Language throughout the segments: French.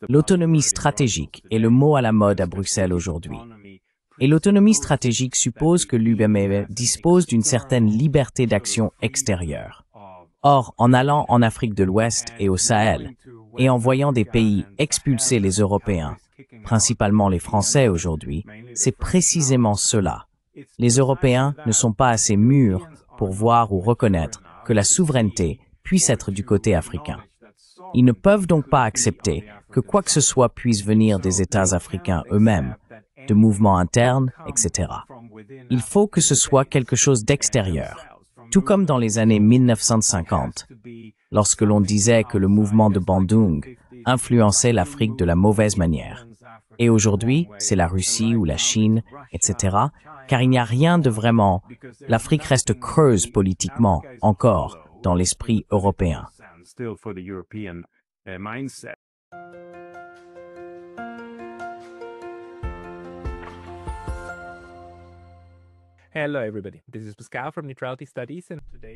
L'autonomie stratégique est le mot à la mode à Bruxelles aujourd'hui. Et l'autonomie stratégique suppose que l'UME dispose d'une certaine liberté d'action extérieure. Or, en allant en Afrique de l'Ouest et au Sahel, et en voyant des pays expulser les Européens, principalement les Français aujourd'hui, c'est précisément cela. Les Européens ne sont pas assez mûrs pour voir ou reconnaître que la souveraineté puisse être du côté africain. Ils ne peuvent donc pas accepter que quoi que ce soit puisse venir des États africains eux-mêmes, de mouvements internes, etc. Il faut que ce soit quelque chose d'extérieur, tout comme dans les années 1950, lorsque l'on disait que le mouvement de Bandung influençait l'Afrique de la mauvaise manière. Et aujourd'hui, c'est la Russie ou la Chine, etc., car il n'y a rien de vraiment. L'Afrique reste creuse politiquement, encore, dans l'esprit européen.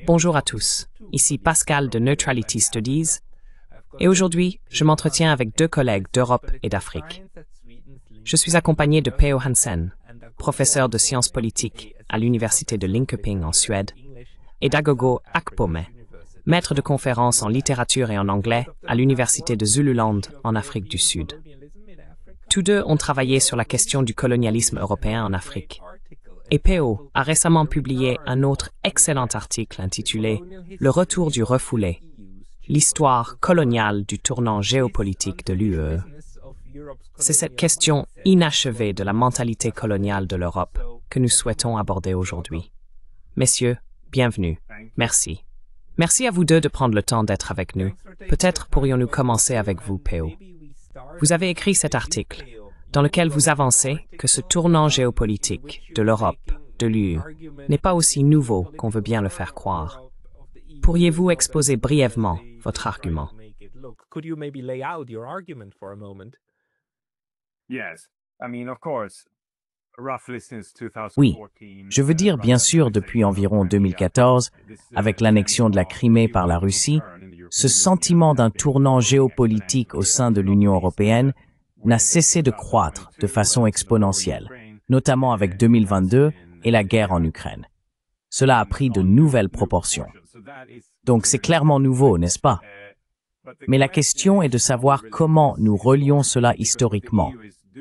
Bonjour à tous, ici Pascal de Neutrality Studies, et aujourd'hui, je m'entretiens avec deux collègues d'Europe et d'Afrique. Je suis accompagné de P.O. Hansen, professeur de sciences politiques à l'Université de Linköping en Suède, et d'Agogo Akpome, maître de conférences en littérature et en anglais à l'Université de Zululand en Afrique du Sud. Tous deux ont travaillé sur la question du colonialisme européen en Afrique. Et P.O. a récemment publié un autre excellent article intitulé « Le retour du refoulé, l'histoire coloniale du tournant géopolitique de l'UE ». C'est cette question inachevée de la mentalité coloniale de l'Europe que nous souhaitons aborder aujourd'hui. Messieurs, bienvenue. Merci. Merci à vous deux de prendre le temps d'être avec nous. Peut-être pourrions-nous commencer avec vous, P.O. Vous avez écrit cet article, dans lequel vous avancez que ce tournant géopolitique de l'Europe, de l'UE, n'est pas aussi nouveau qu'on veut bien le faire croire. Pourriez-vous exposer brièvement votre argument? Oui, je veux dire bien sûr depuis environ 2014, avec l'annexion de la Crimée par la Russie, ce sentiment d'un tournant géopolitique au sein de l'Union européenne n'a cessé de croître de façon exponentielle, notamment avec 2022 et la guerre en Ukraine. Cela a pris de nouvelles proportions. Donc c'est clairement nouveau, n'est-ce pas? Mais la question est de savoir comment nous relions cela historiquement,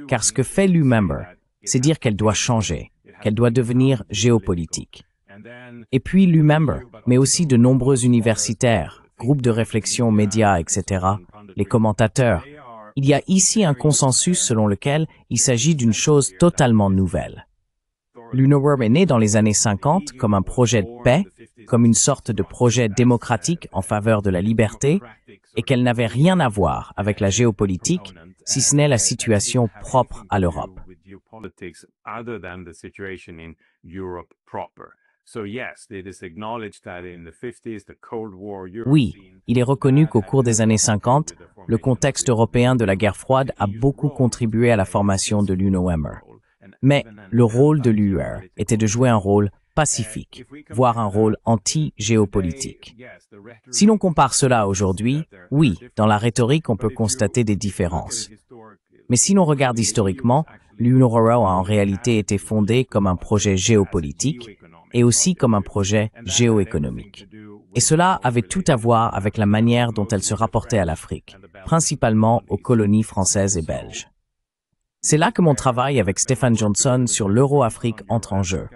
car ce que fait l'UE-Member, c'est dire qu'elle doit changer, qu'elle doit devenir géopolitique. Et puis l'UE-Member, mais aussi de nombreux universitaires, groupes de réflexion, médias, etc., les commentateurs. Il y a ici un consensus selon lequel il s'agit d'une chose totalement nouvelle. L'UNOWER est né dans les années 50 comme un projet de paix, comme une sorte de projet démocratique en faveur de la liberté, et qu'elle n'avait rien à voir avec la géopolitique, si ce n'est la situation propre à l'Europe. Oui, il est reconnu qu'au cours des années 50, le contexte européen de la guerre froide a beaucoup contribué à la formation de l'UNOWER. Mais le rôle de l'UE était de jouer un rôle pacifique, voire un rôle anti-géopolitique. Si l'on compare cela aujourd'hui, oui, dans la rhétorique, on peut constater des différences. Mais si l'on regarde historiquement, l'UNOWER a en réalité été fondée comme un projet géopolitique et aussi comme un projet géoéconomique. Et cela avait tout à voir avec la manière dont elle se rapportait à l'Afrique, principalement aux colonies françaises et belges. C'est là que mon travail avec Stephen Johnson sur l'Euro-Afrique entre en jeu.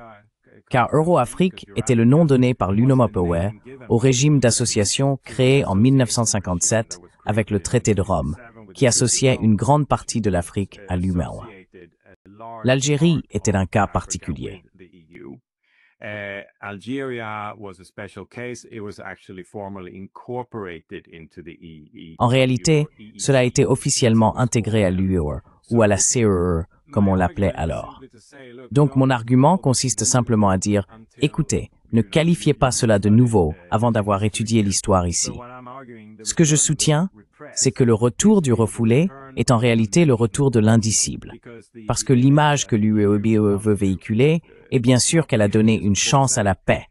Car Euro-Afrique était le nom donné par l'UNOWER au régime d'association créé en 1957 avec le traité de Rome, qui associait une grande partie de l'Afrique à l'UMEL. L'Algérie était un cas particulier. En réalité, cela a été officiellement intégré à l'UE ou à la CEE, comme on l'appelait alors. Donc mon argument consiste simplement à dire, écoutez, ne qualifiez pas cela de nouveau avant d'avoir étudié l'histoire ici. Ce que je soutiens, c'est que le retour du refoulé est en réalité le retour de l'indicible. Parce que l'image que l'UEBE veut véhiculer est bien sûr qu'elle a donné une chance à la paix.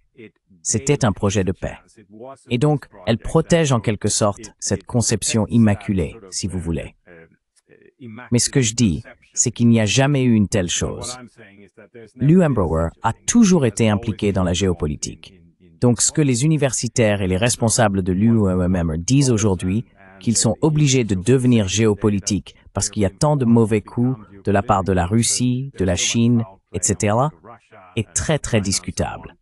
c'était un projet de paix. Et donc, elle protège en quelque sorte cette conception immaculée, si vous voulez. Mais ce que je dis, c'est qu'il n'y a jamais eu une telle chose. L'UNRWA a toujours été impliqué dans la géopolitique. Donc, ce que les universitaires et les responsables de l'UNRWA disent aujourd'hui, qu'ils sont obligés de devenir géopolitiques parce qu'il y a tant de mauvais coups de la part de la Russie, de la Chine, etc., est très, très discutable.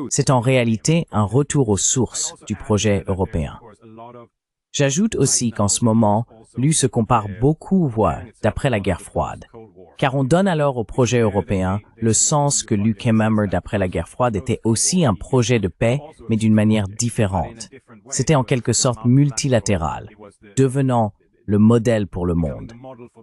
C'est en réalité un retour aux sources du projet européen. J'ajoute aussi qu'en ce moment, l'U se compare beaucoup aux voies d'après la guerre froide, car on donne alors au projet européen le sens que l'UKMM d'après la guerre froide était aussi un projet de paix, mais d'une manière différente. C'était en quelque sorte multilatéral, devenant le modèle pour le monde.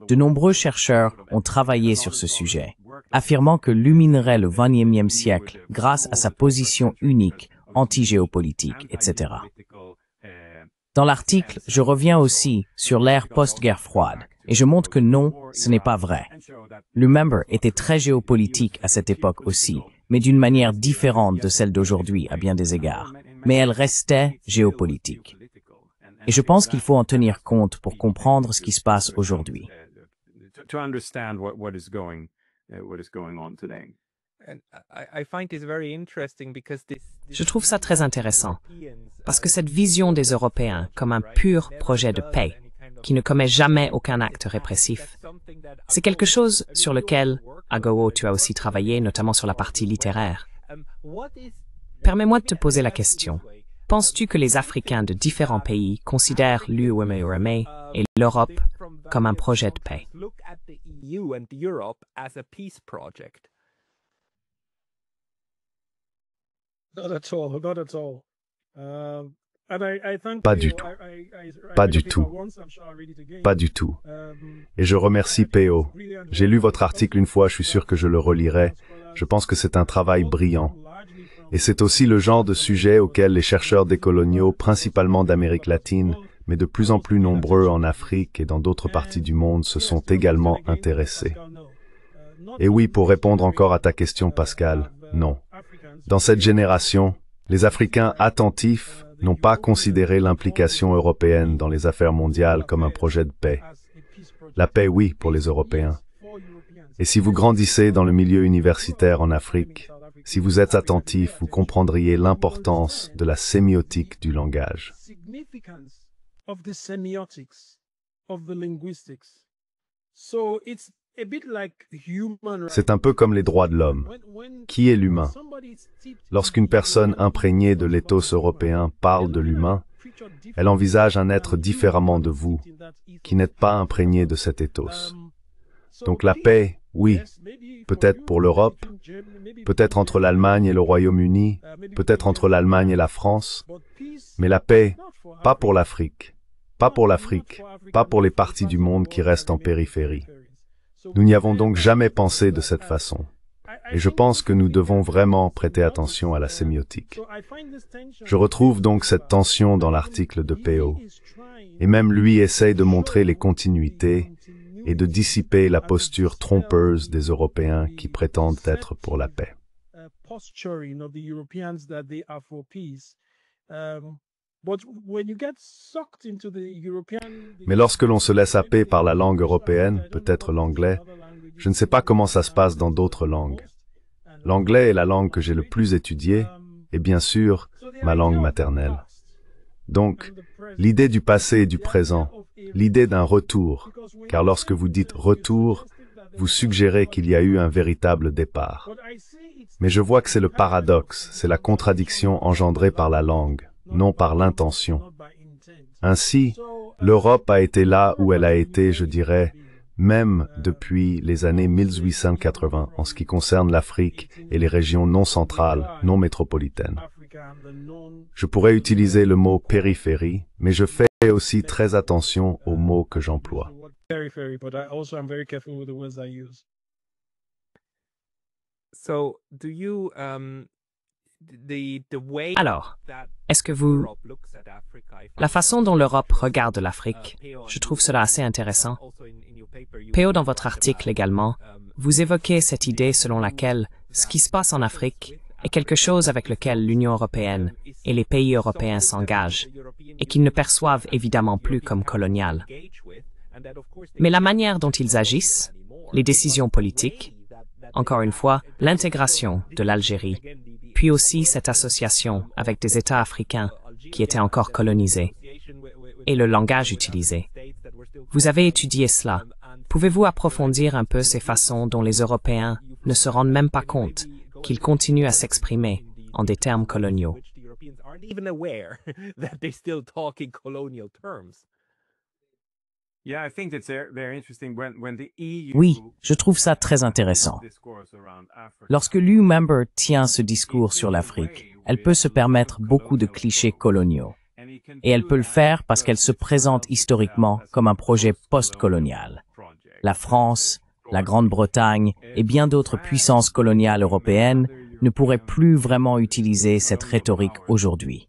De nombreux chercheurs ont travaillé sur ce sujet, affirmant que l'U minerait le XXe siècle grâce à sa position unique, anti-géopolitique, etc. Dans l'article, je reviens aussi sur l'ère post-guerre froide, et je montre que non, ce n'est pas vrai. L'UNRWA était très géopolitique à cette époque aussi, mais d'une manière différente de celle d'aujourd'hui à bien des égards. Mais elle restait géopolitique. Et je pense qu'il faut en tenir compte pour comprendre ce qui se passe aujourd'hui. Je trouve ça très intéressant, parce que cette vision des Européens comme un pur projet de paix, qui ne commet jamais aucun acte répressif, c'est quelque chose sur lequel, à Go, tu as aussi travaillé, notamment sur la partie littéraire. Permets-moi de te poser la question. Penses-tu que les Africains de différents pays considèrent l'UMA et l'Europe comme un projet de paix? Pas du tout. Pas du tout. Pas du tout. Et je remercie P.O. J'ai lu votre article une fois, je suis sûr que je le relirai. Je pense que c'est un travail brillant. Et c'est aussi le genre de sujet auquel les chercheurs décoloniaux, principalement d'Amérique latine, mais de plus en plus nombreux en Afrique et dans d'autres parties du monde, se sont également intéressés. Et oui, pour répondre encore à ta question, Pascal, non. Dans cette génération, les Africains attentifs n'ont pas considéré l'implication européenne dans les affaires mondiales comme un projet de paix. La paix, oui, pour les Européens. Et si vous grandissez dans le milieu universitaire en Afrique, si vous êtes attentif, vous comprendriez l'importance de la sémiotique du langage. C'est un peu comme les droits de l'homme. Qui est l'humain? Lorsqu'une personne imprégnée de l'éthos européen parle de l'humain, elle envisage un être différemment de vous, qui n'êtes pas imprégné de cet éthos. Donc la paix, oui, peut-être pour l'Europe, peut-être entre l'Allemagne et le Royaume-Uni, peut-être entre l'Allemagne et la France, mais la paix, pas pour l'Afrique, pas pour l'Afrique, pas pour les parties du monde qui restent en périphérie. Nous n'y avons donc jamais pensé de cette façon. Et je pense que nous devons vraiment prêter attention à la sémiotique. Je retrouve donc cette tension dans l'article de P.O. Et même lui essaye de montrer les continuités et de dissiper la posture trompeuse des Européens qui prétendent être pour la paix. Mais lorsque l'on se laisse happer par la langue européenne, peut-être l'anglais, je ne sais pas comment ça se passe dans d'autres langues. L'anglais est la langue que j'ai le plus étudiée, et bien sûr, ma langue maternelle. Donc, l'idée du passé et du présent, l'idée d'un retour, car lorsque vous dites retour, vous suggérez qu'il y a eu un véritable départ. Mais je vois que c'est le paradoxe, c'est la contradiction engendrée par la langue, non par l'intention. Ainsi, l'Europe a été là où elle a été, je dirais, même depuis les années 1880 en ce qui concerne l'Afrique et les régions non centrales, non métropolitaines. Je pourrais utiliser le mot périphérie, mais je fais aussi très attention aux mots que j'emploie. Alors, est-ce que la façon dont l'Europe regarde l'Afrique, je trouve cela assez intéressant. Peo, dans votre article également, vous évoquez cette idée selon laquelle ce qui se passe en Afrique est quelque chose avec lequel l'Union européenne et les pays européens s'engagent et qu'ils ne perçoivent évidemment plus comme colonial. Mais la manière dont ils agissent, les décisions politiques, encore une fois, l'intégration de l'Algérie, puis aussi cette association avec des États africains qui étaient encore colonisés, et le langage utilisé. Vous avez étudié cela. Pouvez-vous approfondir un peu ces façons dont les Européens ne se rendent même pas compte qu'ils continuent à s'exprimer en des termes coloniaux? Oui, je trouve ça très intéressant. Lorsque l'EU member tient ce discours sur l'Afrique, elle peut se permettre beaucoup de clichés coloniaux. Et elle peut le faire parce qu'elle se présente historiquement comme un projet post-colonial. La France, la Grande-Bretagne et bien d'autres puissances coloniales européennes ne pourraient plus vraiment utiliser cette rhétorique aujourd'hui.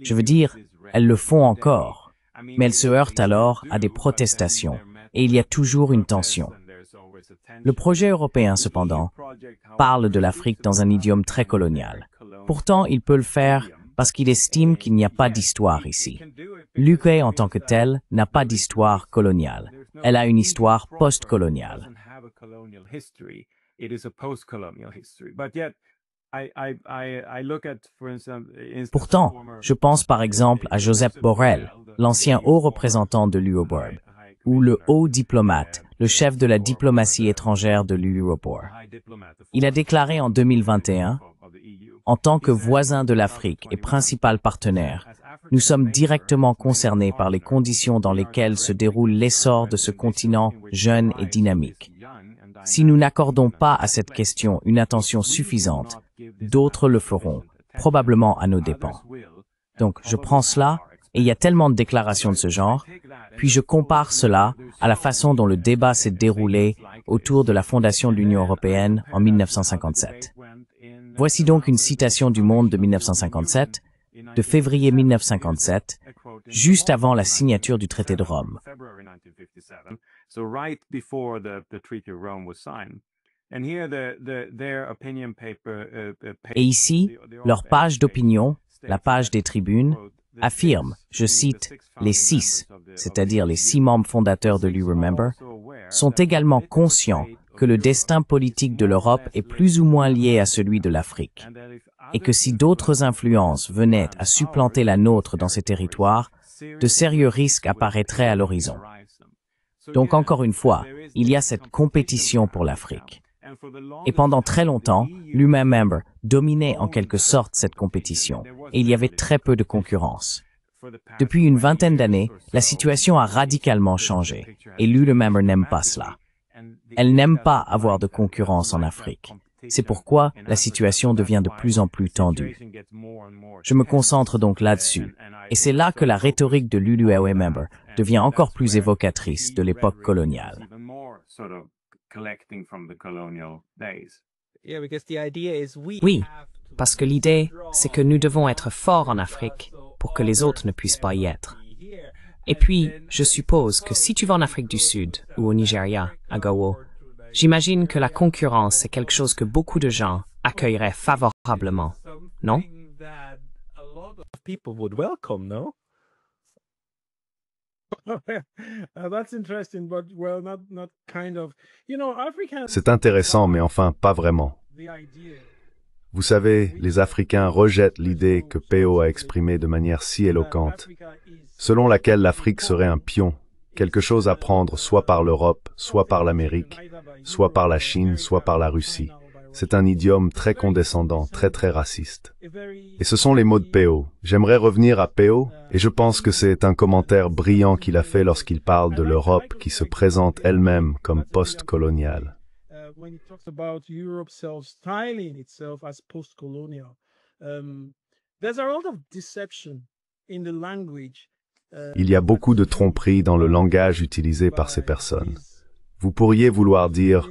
Je veux dire, elles le font encore, mais elles se heurtent alors à des protestations, et il y a toujours une tension. Le projet européen, cependant, parle de l'Afrique dans un idiome très colonial. Pourtant, il peut le faire parce qu'il estime qu'il n'y a pas d'histoire ici. L'UK en tant que telle n'a pas d'histoire coloniale. Elle a une histoire post-coloniale. Pourtant, je pense par exemple à Josep Borrell, l'ancien haut représentant de l'UE Board, ou le haut diplomate, le chef de la diplomatie étrangère de l'UE Board. Il a déclaré en 2021, en tant que voisin de l'Afrique et principal partenaire, nous sommes directement concernés par les conditions dans lesquelles se déroule l'essor de ce continent jeune et dynamique. Si nous n'accordons pas à cette question une attention suffisante, d'autres le feront, probablement à nos dépens. Donc, je prends cela, et il y a tellement de déclarations de ce genre, puis je compare cela à la façon dont le débat s'est déroulé autour de la fondation de l'Union européenne en 1957. Voici donc une citation du Monde de 1957, de février 1957, juste avant la signature du traité de Rome. Et ici, leur page d'opinion, la page des tribunes, affirme, je cite, « Les 6, c'est-à-dire les 6 membres fondateurs de l'UE Member, sont également conscients que le destin politique de l'Europe est plus ou moins lié à celui de l'Afrique, et que si d'autres influences venaient à supplanter la nôtre dans ces territoires, de sérieux risques apparaîtraient à l'horizon. » Donc encore une fois, il y a cette compétition pour l'Afrique. Et pendant très longtemps, l'UE Member dominait en quelque sorte cette compétition, et il y avait très peu de concurrence. Depuis une vingtaine d'années, la situation a radicalement changé, et l'UE Member n'aime pas cela. Elle n'aime pas avoir de concurrence en Afrique. C'est pourquoi la situation devient de plus en plus tendue. Je me concentre donc là-dessus, et c'est là que la rhétorique de l'UE Member devient encore plus évocatrice de l'époque coloniale. Oui, parce que l'idée, c'est que nous devons être forts en Afrique pour que les autres ne puissent pas y être. Et puis, je suppose que si tu vas en Afrique du Sud ou au Nigeria, à Gao, j'imagine que la concurrence est quelque chose que beaucoup de gens accueilleraient favorablement, non? C'est intéressant, mais enfin, pas vraiment. Vous savez, les Africains rejettent l'idée que Peo a exprimée de manière si éloquente, selon laquelle l'Afrique serait un pion, quelque chose à prendre soit par l'Europe, soit par l'Amérique, soit par la Chine, soit par la Russie. C'est un idiome très condescendant, très raciste. Et ce sont les mots de Peo. J'aimerais revenir à Peo, et je pense que c'est un commentaire brillant qu'il a fait lorsqu'il parle de l'Europe qui se présente elle-même comme post-coloniale. Il y a beaucoup de tromperies dans le langage utilisé par ces personnes. Vous pourriez vouloir dire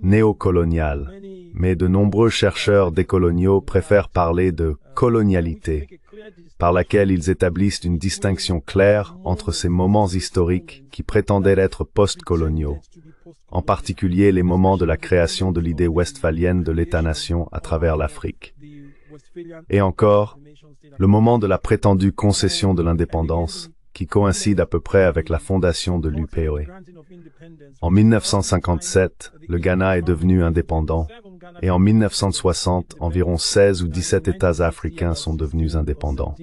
néocolonial, mais de nombreux chercheurs décoloniaux préfèrent parler de colonialité, par laquelle ils établissent une distinction claire entre ces moments historiques qui prétendaient être post-coloniaux, en particulier les moments de la création de l'idée westphalienne de l'État-nation à travers l'Afrique. Et encore, le moment de la prétendue concession de l'indépendance, qui coïncide à peu près avec la fondation de l'UPOA. En 1957, le Ghana est devenu indépendant, et en 1960, environ 16 ou 17 États africains sont devenus indépendants.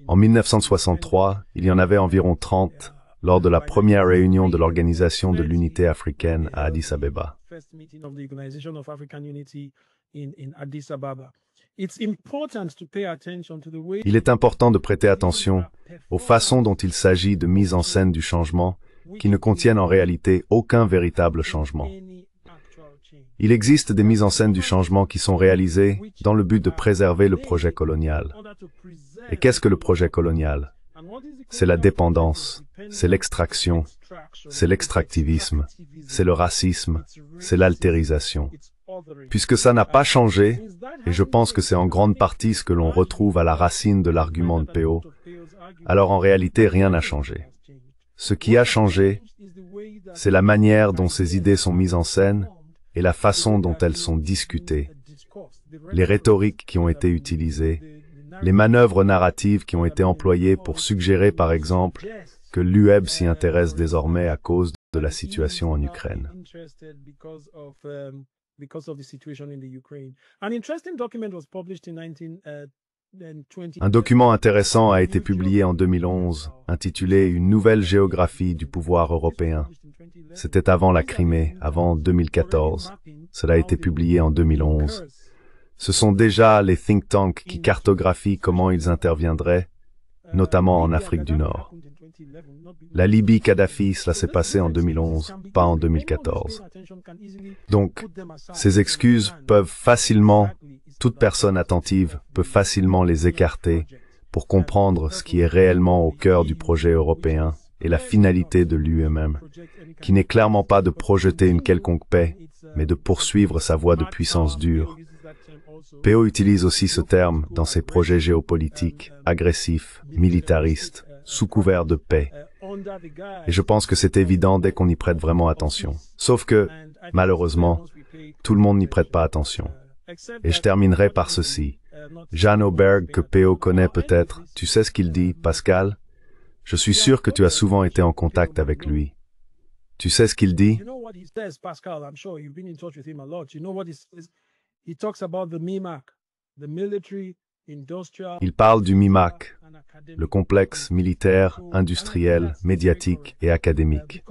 En 1963, il y en avait environ 30 lors de la première réunion de l'Organisation de l'Unité africaine à Addis Abeba. Il est important de prêter attention aux façons dont il s'agit de mise en scène du changement qui ne contiennent en réalité aucun véritable changement. Il existe des mises en scène du changement qui sont réalisées dans le but de préserver le projet colonial. Et qu'est-ce que le projet colonial? C'est la dépendance, c'est l'extraction, c'est l'extractivisme, c'est le racisme, c'est l'altérisation. Puisque ça n'a pas changé, et je pense que c'est en grande partie ce que l'on retrouve à la racine de l'argument de Péo, alors en réalité rien n'a changé. Ce qui a changé, c'est la manière dont ces idées sont mises en scène et la façon dont elles sont discutées, les rhétoriques qui ont été utilisées, les manœuvres narratives qui ont été employées pour suggérer par exemple que l'UEB s'y intéresse désormais à cause de la situation en Ukraine. Un document intéressant a été publié en 2011, intitulé « Une nouvelle géographie du pouvoir européen ». C'était avant la Crimée, avant 2014. Cela a été publié en 2011. Ce sont déjà les think tanks qui cartographient comment ils interviendraient, notamment en Afrique du Nord. La Libye Kadhafi, cela s'est passé en 2011, pas en 2014. Donc, ces excuses peuvent facilement, toute personne attentive peut facilement les écarter pour comprendre ce qui est réellement au cœur du projet européen et la finalité de lui-même, qui n'est clairement pas de projeter une quelconque paix, mais de poursuivre sa voie de puissance dure. Péo utilise aussi ce terme dans ses projets géopolitiques, agressifs, militaristes, sous couvert de paix. Et je pense que c'est évident dès qu'on y prête vraiment attention. Sauf que, malheureusement, tout le monde n'y prête pas attention. Et je terminerai par ceci. Jan Oberg, que Péo connaît peut-être, tu sais ce qu'il dit, Pascal? Je suis sûr que tu as souvent été en contact avec lui. Tu sais ce qu'il dit? Il parle du MIMAC, le complexe militaire, industriel, médiatique et académique.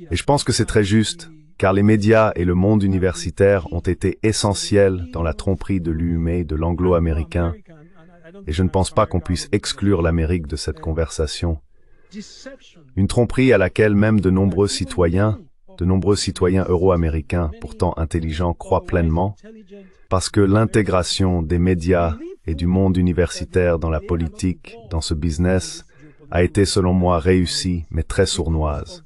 Et je pense que c'est très juste, car les médias et le monde universitaire ont été essentiels dans la tromperie de l'UMA, de l'anglo-américain, et je ne pense pas qu'on puisse exclure l'Amérique de cette conversation. Une tromperie à laquelle même de nombreux citoyens euro-américains, pourtant intelligents, croient pleinement, parce que l'intégration des médias et du monde universitaire dans la politique, dans ce business, a été selon moi réussie, mais très sournoise.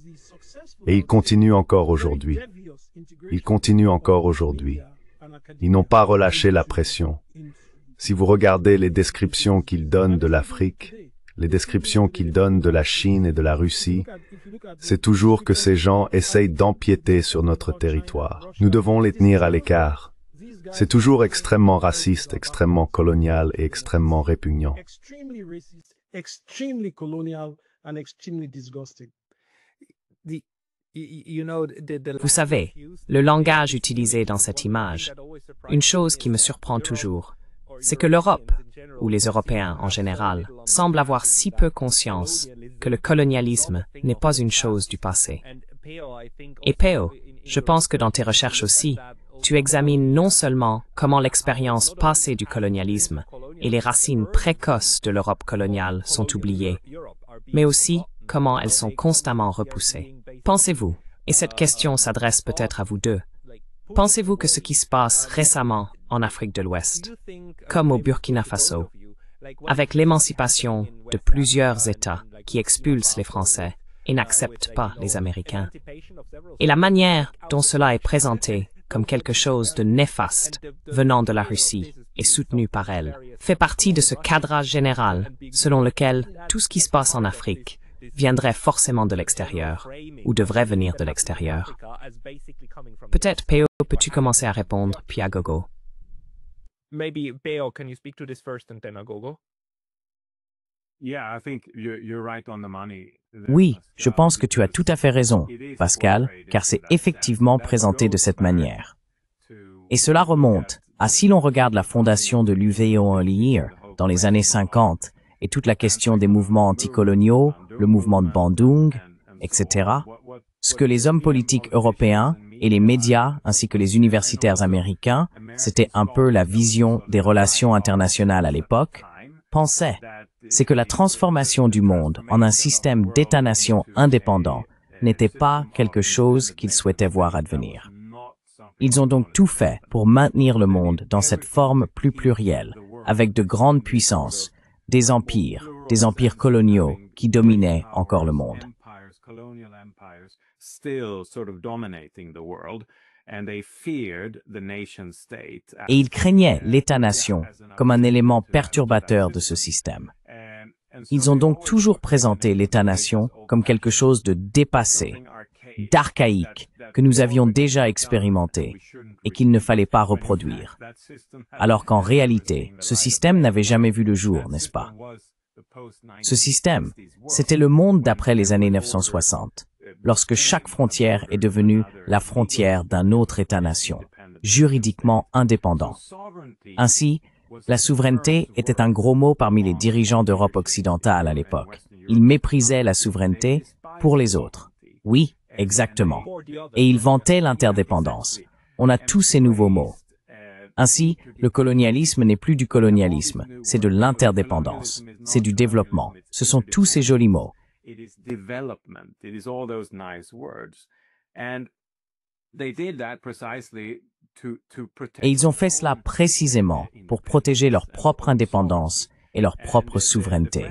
Et il continue encore aujourd'hui. Ils continuent encore aujourd'hui. Ils n'ont pas relâché la pression. Si vous regardez les descriptions qu'ils donnent de l'Afrique, les descriptions qu'ils donnent de la Chine et de la Russie, c'est toujours que ces gens essayent d'empiéter sur notre territoire. Nous devons les tenir à l'écart. C'est toujours extrêmement raciste, extrêmement colonial et extrêmement répugnant. Vous savez, le langage utilisé dans cette image, une chose qui me surprend toujours, c'est que l'Europe, ou les Européens en général, semblent avoir si peu conscience que le colonialisme n'est pas une chose du passé. Et Péo, je pense que dans tes recherches aussi, tu examines non seulement comment l'expérience passée du colonialisme et les racines précoces de l'Europe coloniale sont oubliées, mais aussi comment elles sont constamment repoussées. Pensez-vous, et cette question s'adresse peut-être à vous deux, pensez-vous que ce qui se passe récemment en Afrique de l'Ouest, comme au Burkina Faso, avec l'émancipation de plusieurs États qui expulsent les Français et n'acceptent pas les Américains, et la manière dont cela est présenté comme quelque chose de néfaste venant de la Russie et soutenu par elle, fait partie de ce cadrage général selon lequel tout ce qui se passe en Afrique viendrait forcément de l'extérieur, ou devrait venir de l'extérieur. Peut-être, Peo, peux-tu commencer à répondre, puis Agogo? Maybe Peo, can you speak to this first and then Agogo? Oui, je pense que tu as tout à fait raison, Pascal, car c'est effectivement présenté de cette manière. Et cela remonte à si l'on regarde la fondation de l'UVOLIR dans les années 50 et toute la question des mouvements anticoloniaux, le mouvement de Bandung, etc., ce que les hommes politiques européens et les médias ainsi que les universitaires américains, c'était un peu la vision des relations internationales à l'époque, pensaient, c'est que la transformation du monde en un système d'États-nations indépendants n'était pas quelque chose qu'ils souhaitaient voir advenir. Ils ont donc tout fait pour maintenir le monde dans cette forme plus plurielle, avec de grandes puissances, des empires coloniaux qui dominaient encore le monde. Et ils craignaient l'État-nation comme un élément perturbateur de ce système. Ils ont donc toujours présenté l'État-nation comme quelque chose de dépassé, d'archaïque, que nous avions déjà expérimenté et qu'il ne fallait pas reproduire. Alors qu'en réalité, ce système n'avait jamais vu le jour, n'est-ce pas? Ce système, c'était le monde d'après les années 1960, lorsque chaque frontière est devenue la frontière d'un autre État-nation, juridiquement indépendant. Ainsi, la souveraineté était un gros mot parmi les dirigeants d'Europe occidentale à l'époque. Ils méprisaient la souveraineté pour les autres. Oui, exactement. Et ils vantaient l'interdépendance. On a tous ces nouveaux mots. Ainsi, le colonialisme n'est plus du colonialisme, c'est de l'interdépendance, c'est du développement. Ce sont tous ces jolis mots. Et ils ont fait cela précisément pour protéger leur propre indépendance et leur propre souveraineté.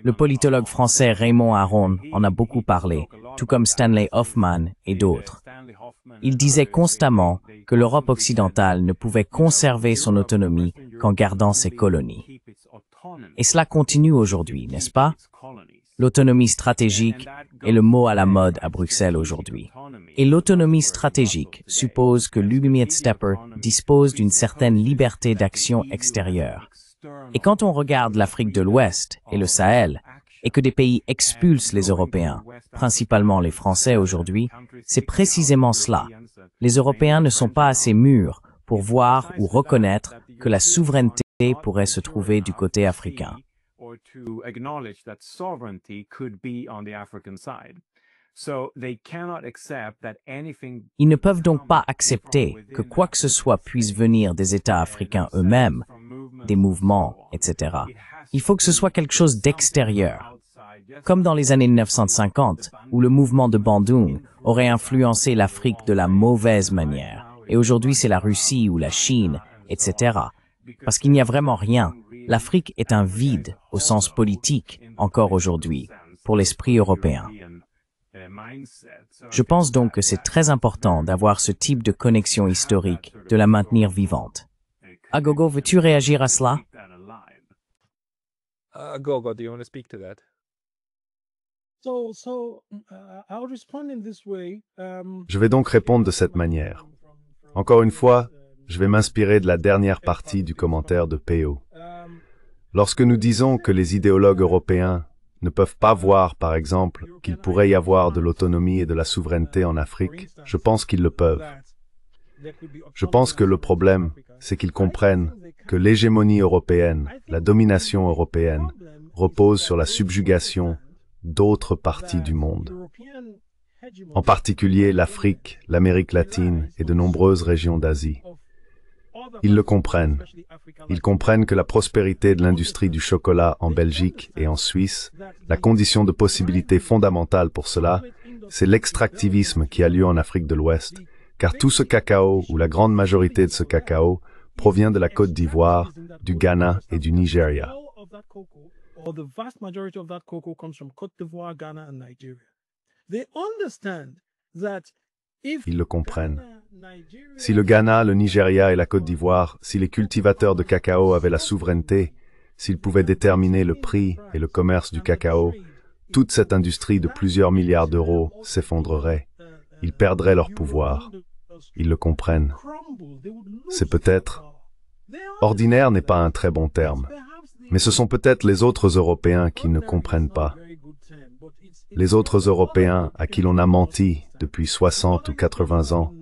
Le politologue français Raymond Aron en a beaucoup parlé, tout comme Stanley Hoffmann et d'autres. Il disait constamment que l'Europe occidentale ne pouvait conserver son autonomie qu'en gardant ses colonies. Et cela continue aujourd'hui, n'est-ce pas? L'autonomie stratégique est le mot à la mode à Bruxelles aujourd'hui. Et l'autonomie stratégique suppose que l'Union-Stepper dispose d'une certaine liberté d'action extérieure. Et quand on regarde l'Afrique de l'Ouest et le Sahel, et que des pays expulsent les Européens, principalement les Français aujourd'hui, c'est précisément cela. Les Européens ne sont pas assez mûrs pour voir ou reconnaître que la souveraineté pourrait se trouver du côté africain. Ils ne peuvent donc pas accepter que quoi que ce soit puisse venir des États africains eux-mêmes, des mouvements, etc. Il faut que ce soit quelque chose d'extérieur. Comme dans les années 1950, où le mouvement de Bandung aurait influencé l'Afrique de la mauvaise manière, et aujourd'hui c'est la Russie ou la Chine, etc. Parce qu'il n'y a vraiment rien. L'Afrique est un vide, au sens politique, encore aujourd'hui, pour l'esprit européen. Je pense donc que c'est très important d'avoir ce type de connexion historique, de la maintenir vivante. Agogo, veux-tu réagir à cela? Agogo, do you want to speak to that? Je vais donc répondre de cette manière. Encore une fois, je vais m'inspirer de la dernière partie du commentaire de Peo. Lorsque nous disons que les idéologues européens ne peuvent pas voir, par exemple, qu'il pourrait y avoir de l'autonomie et de la souveraineté en Afrique, je pense qu'ils le peuvent. Je pense que le problème, c'est qu'ils comprennent que l'hégémonie européenne, la domination européenne, repose sur la subjugation d'autres parties du monde. En particulier l'Afrique, l'Amérique latine et de nombreuses régions d'Asie. Ils le comprennent. Ils comprennent que la prospérité de l'industrie du chocolat en Belgique et en Suisse, la condition de possibilité fondamentale pour cela, c'est l'extractivisme qui a lieu en Afrique de l'Ouest, car tout ce cacao, ou la grande majorité de ce cacao, provient de la Côte d'Ivoire, du Ghana et du Nigeria. Ils le comprennent. Si le Ghana, le Nigeria et la Côte d'Ivoire, si les cultivateurs de cacao avaient la souveraineté, s'ils pouvaient déterminer le prix et le commerce du cacao, toute cette industrie de plusieurs milliards d'euros s'effondrerait. Ils perdraient leur pouvoir. Ils le comprennent. C'est peut-être... Ordinaire n'est pas un très bon terme, mais ce sont peut-être les autres Européens qui ne comprennent pas. Les autres Européens à qui l'on a menti depuis 60 ou 80 ans,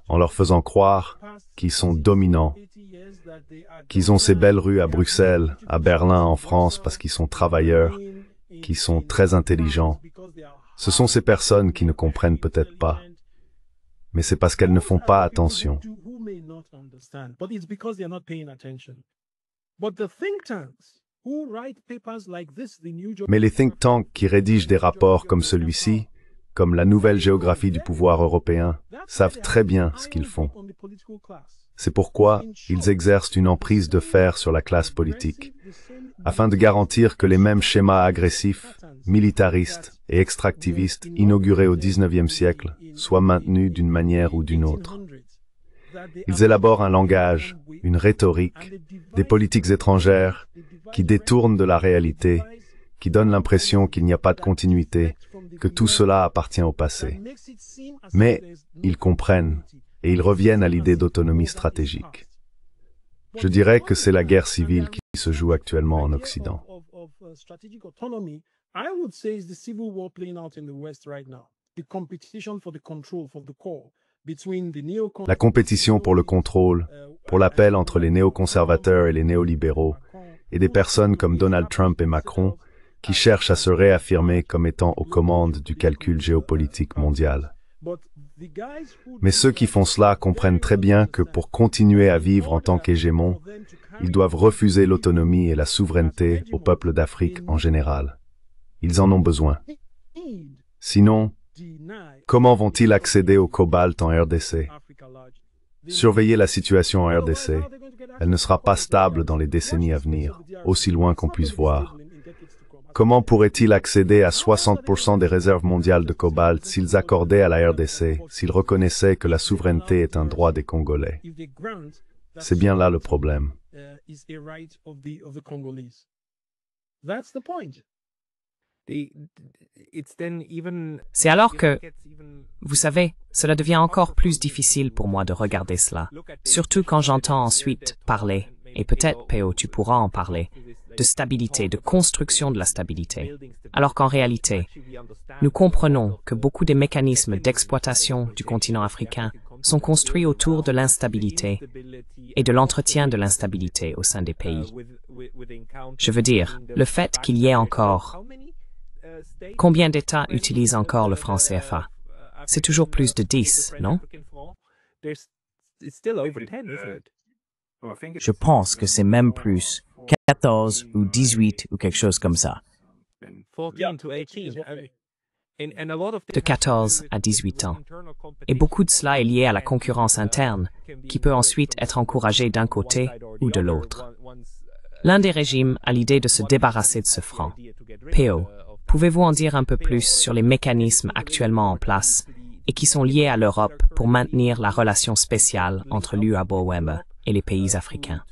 en leur faisant croire qu'ils sont dominants, qu'ils ont ces belles rues à Bruxelles, à Berlin, en France, parce qu'ils sont travailleurs, qu'ils sont très intelligents. Ce sont ces personnes qui ne comprennent peut-être pas, mais c'est parce qu'elles ne font pas attention. Mais les think tanks qui rédigent des rapports comme celui-ci, comme la nouvelle géographie du pouvoir européen, savent très bien ce qu'ils font. C'est pourquoi ils exercent une emprise de fer sur la classe politique, afin de garantir que les mêmes schémas agressifs, militaristes et extractivistes inaugurés au XIXe siècle soient maintenus d'une manière ou d'une autre. Ils élaborent un langage, une rhétorique, des politiques étrangères qui détournent de la réalité, qui donnent l'impression qu'il n'y a pas de continuité, que tout cela appartient au passé. Mais ils comprennent et ils reviennent à l'idée d'autonomie stratégique. Je dirais que c'est la guerre civile qui se joue actuellement en Occident. La compétition pour le contrôle, pour l'appel entre les néoconservateurs et les néolibéraux, et des personnes comme Donald Trump et Macron, qui cherchent à se réaffirmer comme étant aux commandes du calcul géopolitique mondial. Mais ceux qui font cela comprennent très bien que pour continuer à vivre en tant qu'hégémons, ils doivent refuser l'autonomie et la souveraineté au peuple d'Afrique en général. Ils en ont besoin. Sinon, comment vont-ils accéder au cobalt en RDC? Surveillez la situation en RDC. Elle ne sera pas stable dans les décennies à venir, aussi loin qu'on puisse voir. Comment pourraient-ils accéder à 60% des réserves mondiales de cobalt s'ils accordaient à la RDC, s'ils reconnaissaient que la souveraineté est un droit des Congolais? C'est bien là le problème. C'est alors que, vous savez, cela devient encore plus difficile pour moi de regarder cela, surtout quand j'entends ensuite parler, et peut-être, Péo, tu pourras en parler, de stabilité, de construction de la stabilité, alors qu'en réalité, nous comprenons que beaucoup des mécanismes d'exploitation du continent africain sont construits autour de l'instabilité et de l'entretien de l'instabilité au sein des pays. Je veux dire, le fait qu'il y ait encore... Combien d'États utilisent encore le franc CFA? C'est toujours plus de 10, non? Je pense que c'est même plus 14 ou 18 ou quelque chose comme ça. De 14 à 18 ans. Et beaucoup de cela est lié à la concurrence interne, qui peut ensuite être encouragée d'un côté ou de l'autre. L'un des régimes a l'idée de se débarrasser de ce franc. Péo, pouvez-vous en dire un peu plus sur les mécanismes actuellement en place et qui sont liés à l'Europe pour maintenir la relation spéciale entre l'UABOEME et les pays africains?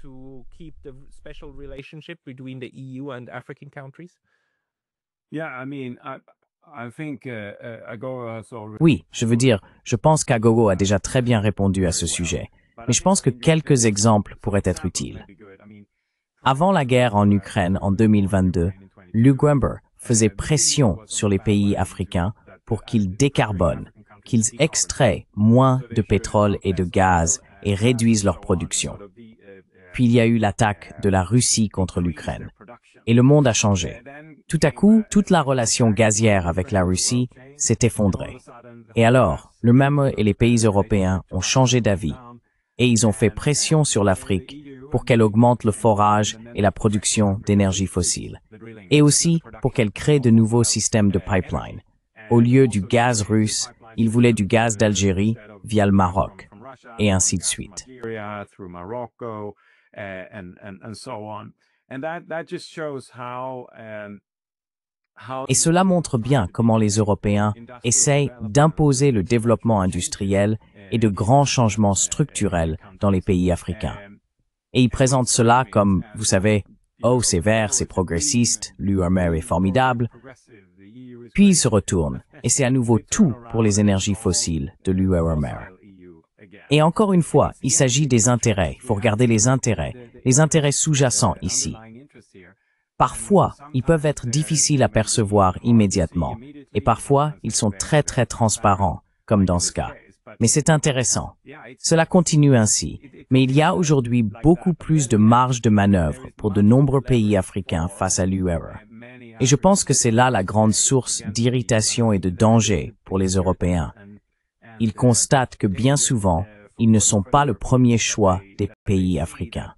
Oui, je veux dire, je pense qu'Agogo a déjà très bien répondu à ce sujet, mais je pense que quelques exemples pourraient être utiles. Avant la guerre en Ukraine en 2022, l'UGWEMBER faisait pression sur les pays africains pour qu'ils décarbonent, qu'ils extraient moins de pétrole et de gaz et réduisent leur production. Puis il y a eu l'attaque de la Russie contre l'Ukraine. Et le monde a changé. Tout à coup, toute la relation gazière avec la Russie s'est effondrée. Et alors, le MAME et les pays européens ont changé d'avis. Et ils ont fait pression sur l'Afrique pour qu'elle augmente le forage et la production d'énergie fossile. Et aussi pour qu'elle crée de nouveaux systèmes de pipeline. Au lieu du gaz russe, ils voulaient du gaz d'Algérie via le Maroc. Et ainsi de suite. Et cela montre bien comment les Européens essayent d'imposer le développement industriel et de grands changements structurels dans les pays africains. Et ils présentent cela comme, vous savez, oh, c'est vert, c'est progressiste, l'UMR est formidable. Puis ils se retournent, et c'est à nouveau tout pour les énergies fossiles de l'UMR. Et encore une fois, il s'agit des intérêts. Il faut regarder les intérêts sous-jacents ici. Parfois, ils peuvent être difficiles à percevoir immédiatement, et parfois, ils sont très très transparents, comme dans ce cas. Mais c'est intéressant. Cela continue ainsi, mais il y a aujourd'hui beaucoup plus de marge de manœuvre pour de nombreux pays africains face à l'URR. Et je pense que c'est là la grande source d'irritation et de danger pour les Européens. Ils constatent que bien souvent, ils ne sont pas le premier choix des pays africains.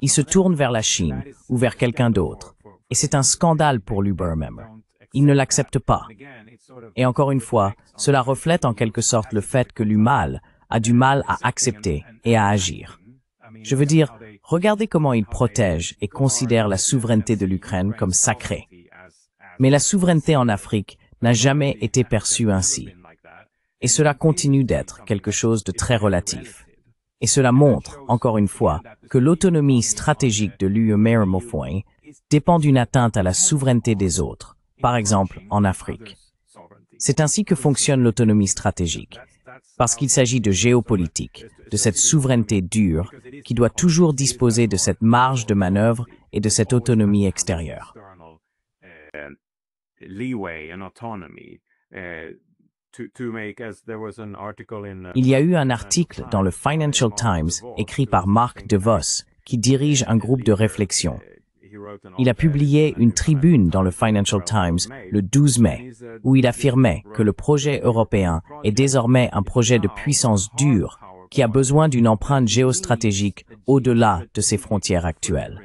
Ils se tournent vers la Chine ou vers quelqu'un d'autre. Et c'est un scandale pour l'UBER-member. Ils ne l'acceptent pas. Et encore une fois, cela reflète en quelque sorte le fait que l'UMAL a du mal à accepter et à agir. Je veux dire, regardez comment ils protègent et considèrent la souveraineté de l'Ukraine comme sacrée. Mais la souveraineté en Afrique n'a jamais été perçue ainsi. Et cela continue d'être quelque chose de très relatif. Et cela montre, encore une fois, que l'autonomie stratégique de l'UMR dépend d'une atteinte à la souveraineté des autres, par exemple en Afrique. C'est ainsi que fonctionne l'autonomie stratégique, parce qu'il s'agit de géopolitique, de cette souveraineté dure, qui doit toujours disposer de cette marge de manœuvre et de cette autonomie extérieure. Il y a eu un article dans le Financial Times écrit par Mark DeVos qui dirige un groupe de réflexion. Il a publié une tribune dans le Financial Times le 12 mai où il affirmait que le projet européen est désormais un projet de puissance dure qui a besoin d'une empreinte géostratégique au-delà de ses frontières actuelles.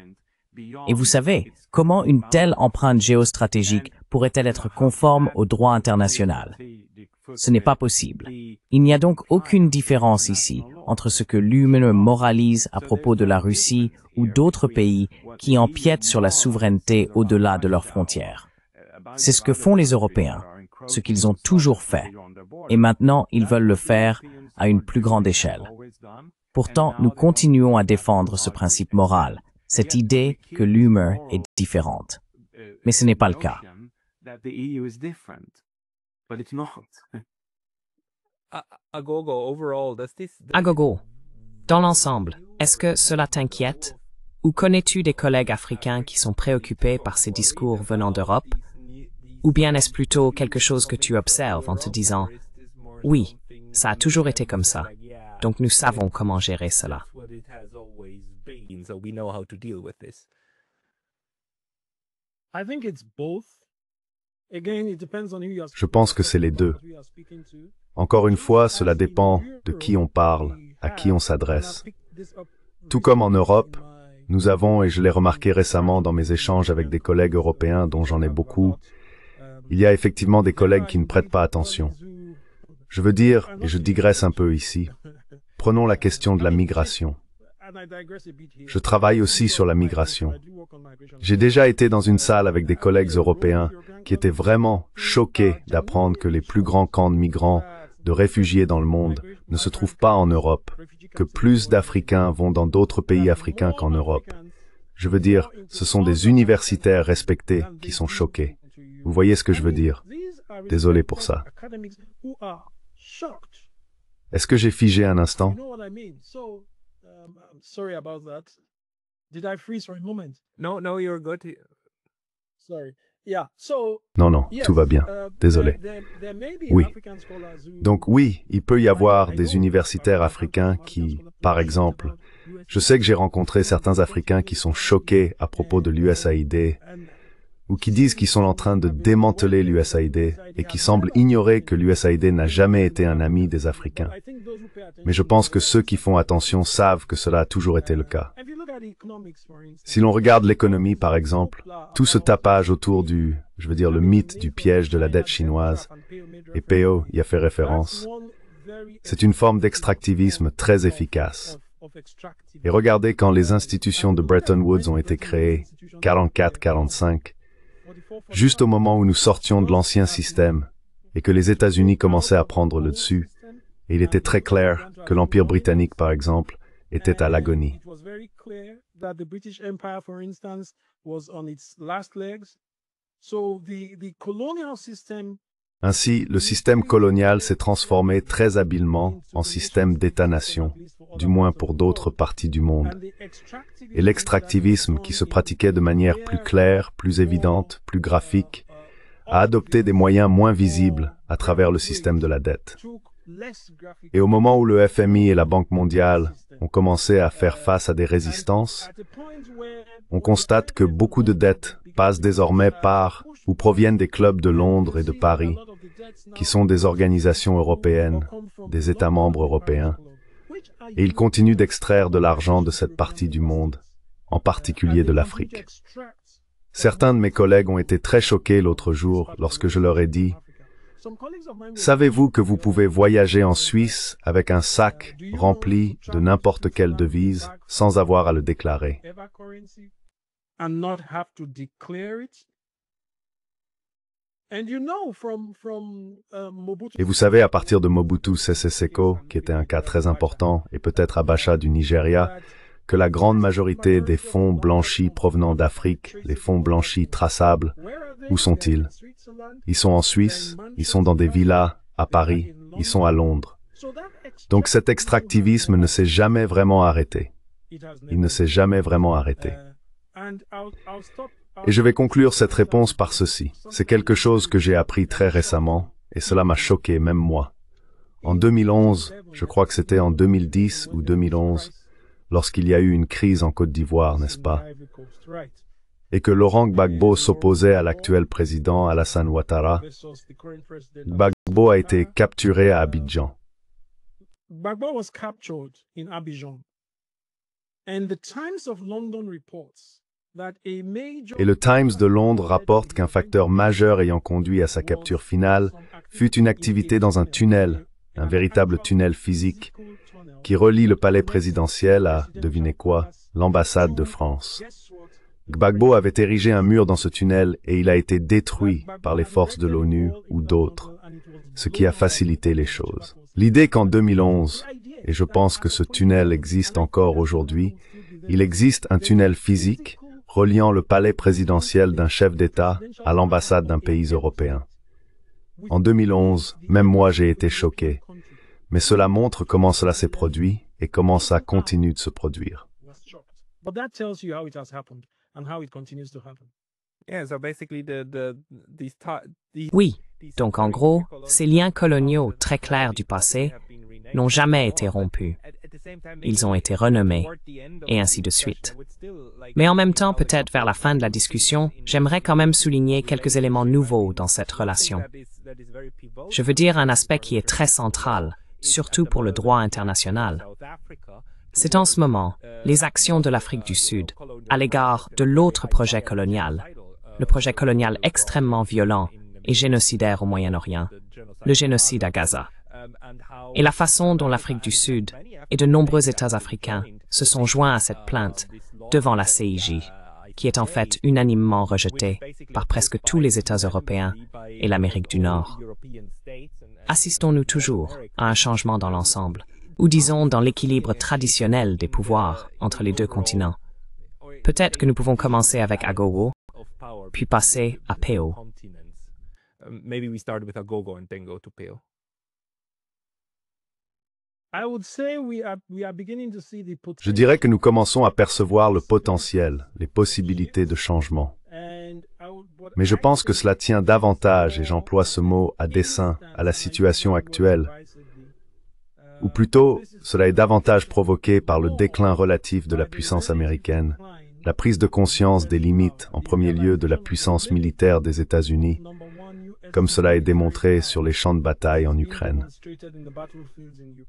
Et vous savez, comment une telle empreinte géostratégique pourrait-elle être conforme au droit international? Ce n'est pas possible. Il n'y a donc aucune différence ici entre ce que l'UME moralise à propos de la Russie ou d'autres pays qui empiètent sur la souveraineté au-delà de leurs frontières. C'est ce que font les Européens, ce qu'ils ont toujours fait, et maintenant ils veulent le faire à une plus grande échelle. Pourtant, nous continuons à défendre ce principe moral, cette idée que l'UME est différente. Mais ce n'est pas le cas. Agogo, dans l'ensemble, est-ce que cela t'inquiète? Ou connais-tu des collègues africains qui sont préoccupés par ces discours venant d'Europe? Ou bien est-ce plutôt quelque chose que tu observes en te disant « Oui, ça a toujours été comme ça, donc nous savons comment gérer cela ». Je pense que c'est les deux. Encore une fois, cela dépend de qui on parle, à qui on s'adresse. Tout comme en Europe, nous avons, et je l'ai remarqué récemment dans mes échanges avec des collègues européens dont j'en ai beaucoup, il y a effectivement des collègues qui ne prêtent pas attention. Je veux dire, et je digresse un peu ici, prenons la question de la migration. Je travaille aussi sur la migration. J'ai déjà été dans une salle avec des collègues européens qui étaient vraiment choqués d'apprendre que les plus grands camps de migrants, de réfugiés dans le monde, ne se trouvent pas en Europe, que plus d'Africains vont dans d'autres pays africains qu'en Europe. Je veux dire, ce sont des universitaires respectés qui sont choqués. Vous voyez ce que je veux dire? Désolé pour ça. Est-ce que j'ai figé un instant? Sorry about that. Did I freeze for a moment? No, you're good. Sorry. Yeah. So. Non, tout va bien. Désolé. Oui. Donc oui, il peut y avoir des universitaires africains qui, par exemple, je sais que j'ai rencontré certains Africains qui sont choqués à propos de l'USAID ou qui disent qu'ils sont en train de démanteler l'USAID et qui semblent ignorer que l'USAID n'a jamais été un ami des Africains. Mais je pense que ceux qui font attention savent que cela a toujours été le cas. Si l'on regarde l'économie, par exemple, tout ce tapage autour du, le mythe du piège de la dette chinoise, et Peo y a fait référence, C'est une forme d'extractivisme très efficace. Et regardez quand les institutions de Bretton Woods ont été créées, 44-45, juste au moment où nous sortions de l'ancien système et que les États-Unis commençaient à prendre le dessus, et il était très clair que l'Empire britannique, par exemple, était à l'agonie. Ainsi, le système colonial s'est transformé très habilement en système d'État-nation, du moins pour d'autres parties du monde. Et l'extractivisme, qui se pratiquait de manière plus claire, plus évidente, plus graphique, a adopté des moyens moins visibles à travers le système de la dette. Et au moment où le FMI et la Banque mondiale ont commencé à faire face à des résistances, on constate que beaucoup de dettes passent désormais par ou proviennent des clubs de Londres et de Paris, qui sont des organisations européennes, des États membres européens, et ils continuent d'extraire de l'argent de cette partie du monde, en particulier de l'Afrique. Certains de mes collègues ont été très choqués l'autre jour lorsque je leur ai dit « Savez-vous que vous pouvez voyager en Suisse avec un sac rempli de n'importe quelle devise sans avoir à le déclarer ?» Et vous savez, à partir de Mobutu Sese Seko, qui était un cas très important, et peut-être Abacha du Nigeria, que la grande majorité des fonds blanchis provenant d'Afrique, les fonds blanchis traçables, où sont-ils? Ils sont en Suisse, ils sont dans des villas à Paris, ils sont à Londres. Donc cet extractivisme ne s'est jamais vraiment arrêté. Il ne s'est jamais vraiment arrêté. Et je vais conclure cette réponse par ceci. C'est quelque chose que j'ai appris très récemment, et cela m'a choqué, même moi. En 2011, je crois que c'était en 2010 ou 2011, lorsqu'il y a eu une crise en Côte d'Ivoire, n'est-ce pas? Et que Laurent Gbagbo s'opposait à l'actuel président Alassane Ouattara, Gbagbo a été capturé à Abidjan. Gbagbo was captured in Abidjan. And the Times of London reports that a major... Et le Times de Londres rapporte qu'un facteur majeur ayant conduit à sa capture finale fut une activité dans un tunnel, un véritable tunnel physique, qui relie le palais présidentiel à, devinez quoi, l'ambassade de France. Gbagbo avait érigé un mur dans ce tunnel et il a été détruit par les forces de l'ONU ou d'autres, ce qui a facilité les choses. L'idée qu'en 2011, et je pense que ce tunnel existe encore aujourd'hui, il existe un tunnel physique reliant le palais présidentiel d'un chef d'État à l'ambassade d'un pays européen. En 2011, même moi j'ai été choqué, mais cela montre comment cela s'est produit et comment ça continue de se produire. Oui, donc en gros, ces liens coloniaux très clairs du passé n'ont jamais été rompus. Ils ont été renommés, et ainsi de suite. Mais en même temps, peut-être vers la fin de la discussion, j'aimerais quand même souligner quelques éléments nouveaux dans cette relation. Je veux dire un aspect qui est très central, surtout pour le droit international. C'est en ce moment les actions de l'Afrique du Sud à l'égard de l'autre projet colonial, le projet colonial extrêmement violent et génocidaire au Moyen-Orient, le génocide à Gaza. Et la façon dont l'Afrique du Sud et de nombreux États africains se sont joints à cette plainte devant la CIJ, qui est en fait unanimement rejetée par presque tous les États européens et l'Amérique du Nord. Assistons-nous toujours à un changement dans l'ensemble, ou disons dans l'équilibre traditionnel des pouvoirs entre les deux continents? Peut-être que nous pouvons commencer avec Agogo, puis passer à Peo. Maybe we start with Agogo and then go to Peo. Je dirais que nous commençons à percevoir le potentiel, les possibilités de changement. Mais je pense que cela tient davantage, et j'emploie ce mot à dessein, à la situation actuelle. Ou plutôt, cela est davantage provoqué par le déclin relatif de la puissance américaine, la prise de conscience des limites, en premier lieu, de la puissance militaire des États-Unis, comme cela est démontré sur les champs de bataille en Ukraine.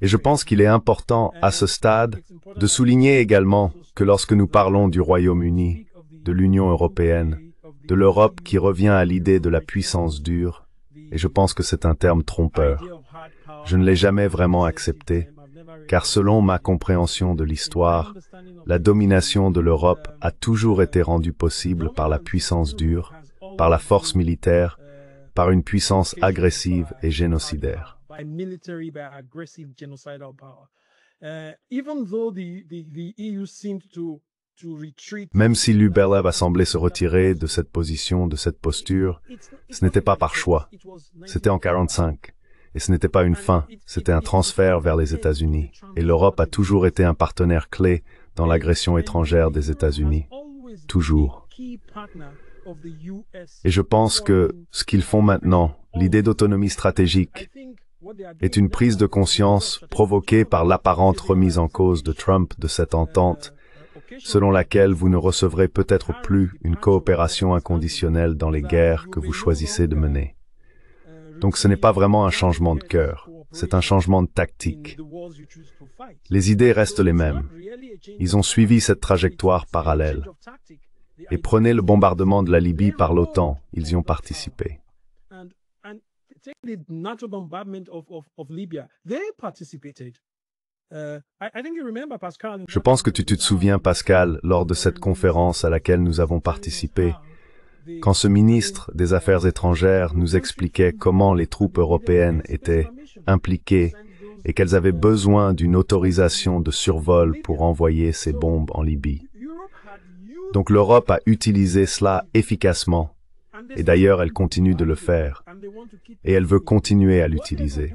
Et je pense qu'il est important, à ce stade, de souligner également que lorsque nous parlons du Royaume-Uni, de l'Union européenne, de l'Europe qui revient à l'idée de la puissance dure, et je pense que c'est un terme trompeur, Je ne l'ai jamais vraiment accepté, car selon ma compréhension de l'histoire, la domination de l'Europe a toujours été rendue possible par la puissance dure, par la force militaire, par une puissance agressive et génocidaire. Même si l'UBLF a semblé se retirer de cette position, de cette posture, ce n'était pas par choix. C'était en 1945. Et ce n'était pas une fin, c'était un transfert vers les États-Unis. Et l'Europe a toujours été un partenaire clé dans l'agression étrangère des États-Unis. Toujours. Et je pense que ce qu'ils font maintenant, l'idée d'autonomie stratégique, est une prise de conscience provoquée par l'apparente remise en cause de Trump de cette entente, selon laquelle vous ne recevrez peut-être plus une coopération inconditionnelle dans les guerres que vous choisissez de mener. Donc ce n'est pas vraiment un changement de cœur, c'est un changement de tactique. Les idées restent les mêmes. Ils ont suivi cette trajectoire parallèle. Et prenez le bombardement de la Libye par l'OTAN, ils y ont participé. Je pense que tu te souviens, Pascal, lors de cette conférence à laquelle nous avons participé, quand ce ministre des Affaires étrangères nous expliquait comment les troupes européennes étaient impliquées et qu'elles avaient besoin d'une autorisation de survol pour envoyer ces bombes en Libye. Donc l'Europe a utilisé cela efficacement, et d'ailleurs elle continue de le faire, et elle veut continuer à l'utiliser.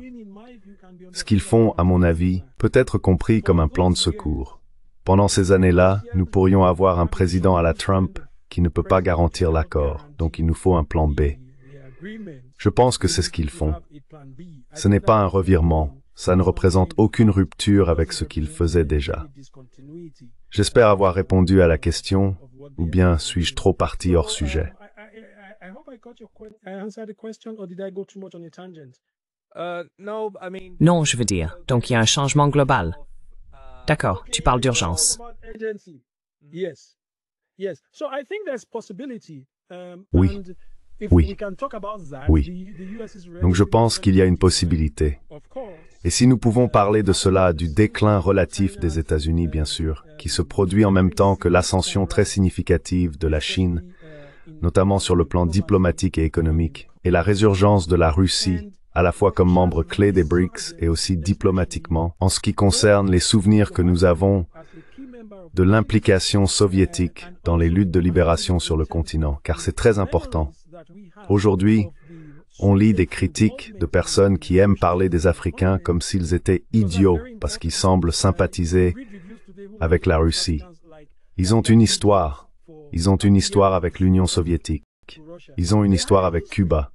Ce qu'ils font, à mon avis, peut être compris comme un plan de secours. Pendant ces années-là, nous pourrions avoir un président à la Trump qui ne peut pas garantir l'accord, donc il nous faut un plan B. Je pense que c'est ce qu'ils font. Ce n'est pas un revirement, ça ne représente aucune rupture avec ce qu'ils faisaient déjà. J'espère avoir répondu à la question, ou bien suis-je trop parti hors sujet? Non, je veux dire. Donc il y a un changement global. D'accord, tu parles d'urgence. Oui. Oui. Oui. Donc je pense qu'il y a une possibilité. Et si nous pouvons parler de cela, du déclin relatif des États-Unis, bien sûr, qui se produit en même temps que l'ascension très significative de la Chine, notamment sur le plan diplomatique et économique, et la résurgence de la Russie, à la fois comme membre clé des BRICS et aussi diplomatiquement, en ce qui concerne les souvenirs que nous avons de l'implication soviétique dans les luttes de libération sur le continent, car c'est très important. Aujourd'hui, on lit des critiques de personnes qui aiment parler des Africains comme s'ils étaient idiots parce qu'ils semblent sympathiser avec la Russie. Ils ont une histoire. Ils ont une histoire avec l'Union soviétique. Ils ont une histoire avec Cuba.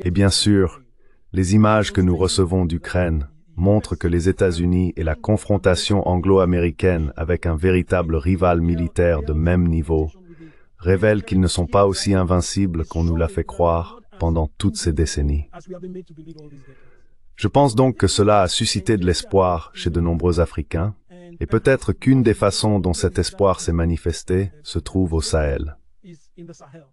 Et bien sûr, les images que nous recevons d'Ukraine montrent que les États-Unis et la confrontation anglo-américaine avec un véritable rival militaire de même niveau révèlent qu'ils ne sont pas aussi invincibles qu'on nous l'a fait croire pendant toutes ces décennies. Je pense donc que cela a suscité de l'espoir chez de nombreux Africains, et peut-être qu'une des façons dont cet espoir s'est manifesté se trouve au Sahel,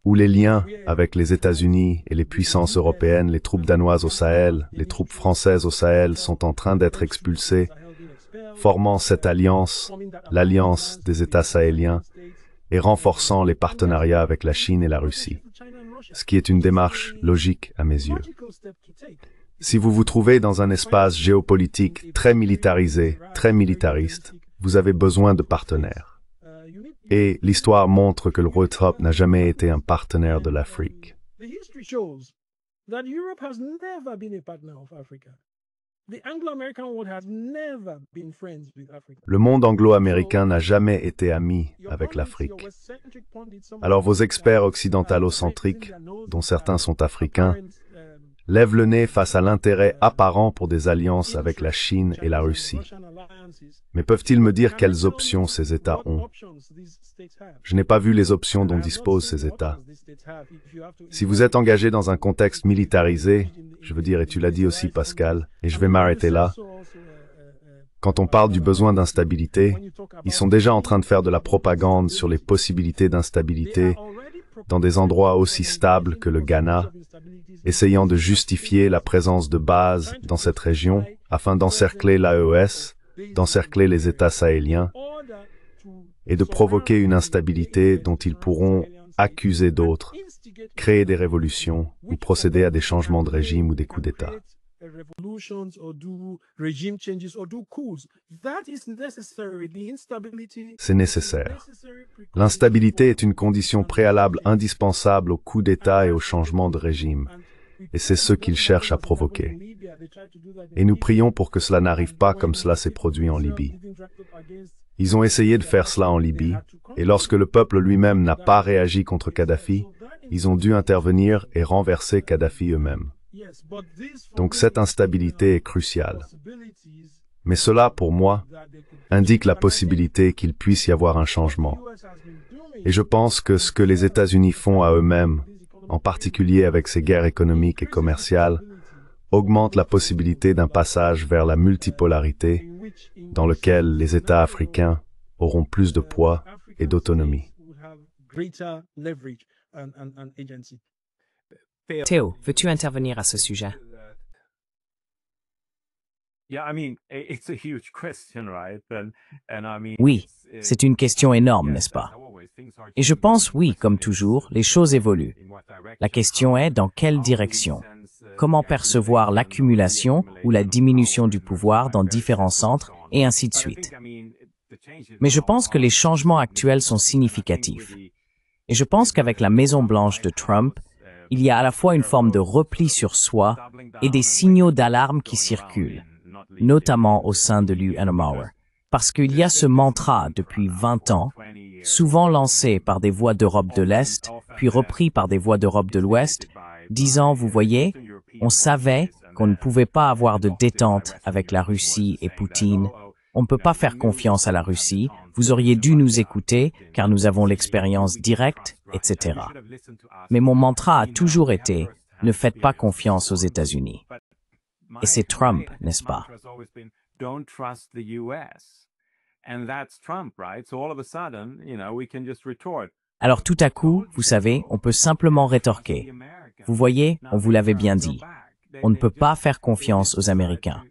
où les liens avec les États-Unis et les puissances européennes, les troupes danoises au Sahel, les troupes françaises au Sahel sont en train d'être expulsées, formant cette alliance, l'alliance des États sahéliens, et renforçant les partenariats avec la Chine et la Russie, ce qui est une démarche logique à mes yeux. Si vous vous trouvez dans un espace géopolitique très militarisé, très militariste, vous avez besoin de partenaires. Et l'histoire montre que l'Europe n'a jamais été un partenaire de l'Afrique. Le monde anglo-américain n'a jamais été ami avec l'Afrique. Alors vos experts occidentalocentriques, dont certains sont africains, lèvent le nez face à l'intérêt apparent pour des alliances avec la Chine et la Russie. Mais peuvent-ils me dire quelles options ces États ont? Je n'ai pas vu les options dont disposent ces États. Si vous êtes engagé dans un contexte militarisé, je veux dire, et tu l'as dit aussi Pascal, et je vais m'arrêter là, Quand on parle du besoin d'instabilité, ils sont déjà en train de faire de la propagande sur les possibilités d'instabilité dans des endroits aussi stables que le Ghana, essayant de justifier la présence de bases dans cette région afin d'encercler l'AES, d'encercler les États sahéliens et de provoquer une instabilité dont ils pourront accuser d'autres, créer des révolutions ou procéder à des changements de régime ou des coups d'État. C'est nécessaire. L'instabilité est une condition préalable indispensable au coup d'État et au changement de régime, et c'est ce qu'ils cherchent à provoquer. Et nous prions pour que cela n'arrive pas comme cela s'est produit en Libye. Ils ont essayé de faire cela en Libye, et lorsque le peuple lui-même n'a pas réagi contre Kadhafi, ils ont dû intervenir et renverser Kadhafi eux-mêmes. Donc cette instabilité est cruciale. Mais cela, pour moi, indique la possibilité qu'il puisse y avoir un changement. Et je pense que ce que les États-Unis font à eux-mêmes, en particulier avec ces guerres économiques et commerciales, augmente la possibilité d'un passage vers la multipolarité, dans lequel les États africains auront plus de poids et d'autonomie. Théo, veux-tu intervenir à ce sujet? Oui, c'est une question énorme, n'est-ce pas? Et je pense, oui, comme toujours, les choses évoluent. La question est dans quelle direction? Comment percevoir l'accumulation ou la diminution du pouvoir dans différents centres, et ainsi de suite. Mais je pense que les changements actuels sont significatifs. Et je pense qu'avec la Maison-Blanche de Trump, il y a à la fois une forme de repli sur soi et des signaux d'alarme qui circulent, notamment au sein de l'UNMOR. Parce qu'il y a ce mantra depuis 20 ans, souvent lancé par des voix d'Europe de l'Est, puis repris par des voix d'Europe de l'Ouest, disant, vous voyez, on savait qu'on ne pouvait pas avoir de détente avec la Russie et Poutine. On ne peut pas faire confiance à la Russie. Vous auriez dû nous écouter, car nous avons l'expérience directe, etc. Mais mon mantra a toujours été, ne faites pas confiance aux États-Unis. Et c'est Trump, n'est-ce pas? Alors tout à coup, vous savez, on peut simplement rétorquer. Vous voyez, on vous l'avait bien dit. On ne peut pas faire confiance aux Américains.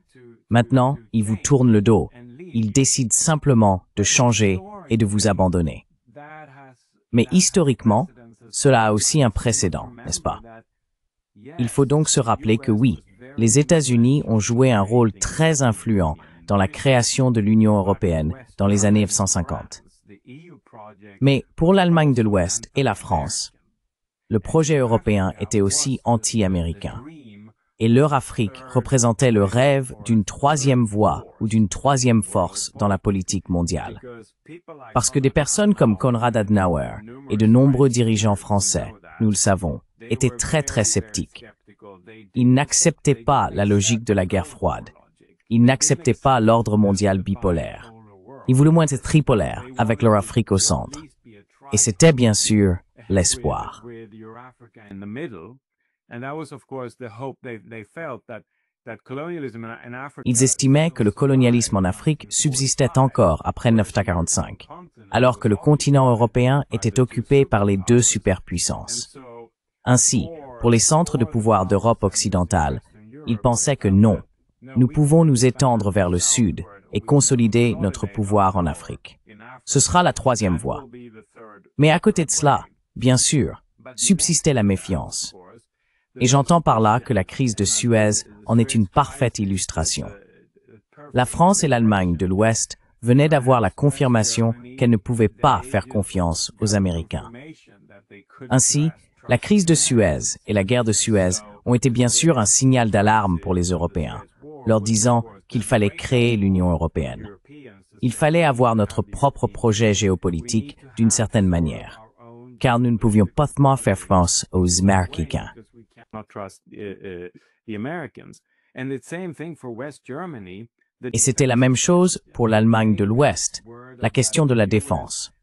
Maintenant, ils vous tournent le dos. Ils décident simplement de changer et de vous abandonner. Mais historiquement, cela a aussi un précédent, n'est-ce pas? Il faut donc se rappeler que oui, les États-Unis ont joué un rôle très influent dans la création de l'Union européenne dans les années 1950. Mais pour l'Allemagne de l'Ouest et la France, le projet européen était aussi anti-américain. Et l'Eurafrique représentait le rêve d'une troisième voie ou d'une troisième force dans la politique mondiale. Parce que des personnes comme Konrad Adenauer et de nombreux dirigeants français, nous le savons, étaient très sceptiques. Ils n'acceptaient pas la logique de la guerre froide. Ils n'acceptaient pas l'ordre mondial bipolaire. Ils voulaient moins être tripolaire, avec leur Afrique au centre. Et c'était bien sûr l'espoir. Ils estimaient que le colonialisme en Afrique subsistait encore après 1945, alors que le continent européen était occupé par les deux superpuissances. Ainsi, pour les centres de pouvoir d'Europe occidentale, ils pensaient que non, nous pouvons nous étendre vers le sud et consolider notre pouvoir en Afrique. Ce sera la troisième voie. Mais à côté de cela, bien sûr, subsistait la méfiance. Et j'entends par là que la crise de Suez en est une parfaite illustration. La France et l'Allemagne de l'Ouest venaient d'avoir la confirmation qu'elles ne pouvaient pas faire confiance aux Américains. Ainsi, la crise de Suez et la guerre de Suez ont été bien sûr un signal d'alarme pour les Européens, leur disant qu'il fallait créer l'Union européenne. Il fallait avoir notre propre projet géopolitique d'une certaine manière, car nous ne pouvions pas faire face aux Américains. Et c'était la même chose pour l'Allemagne de l'Ouest, la question de la défense.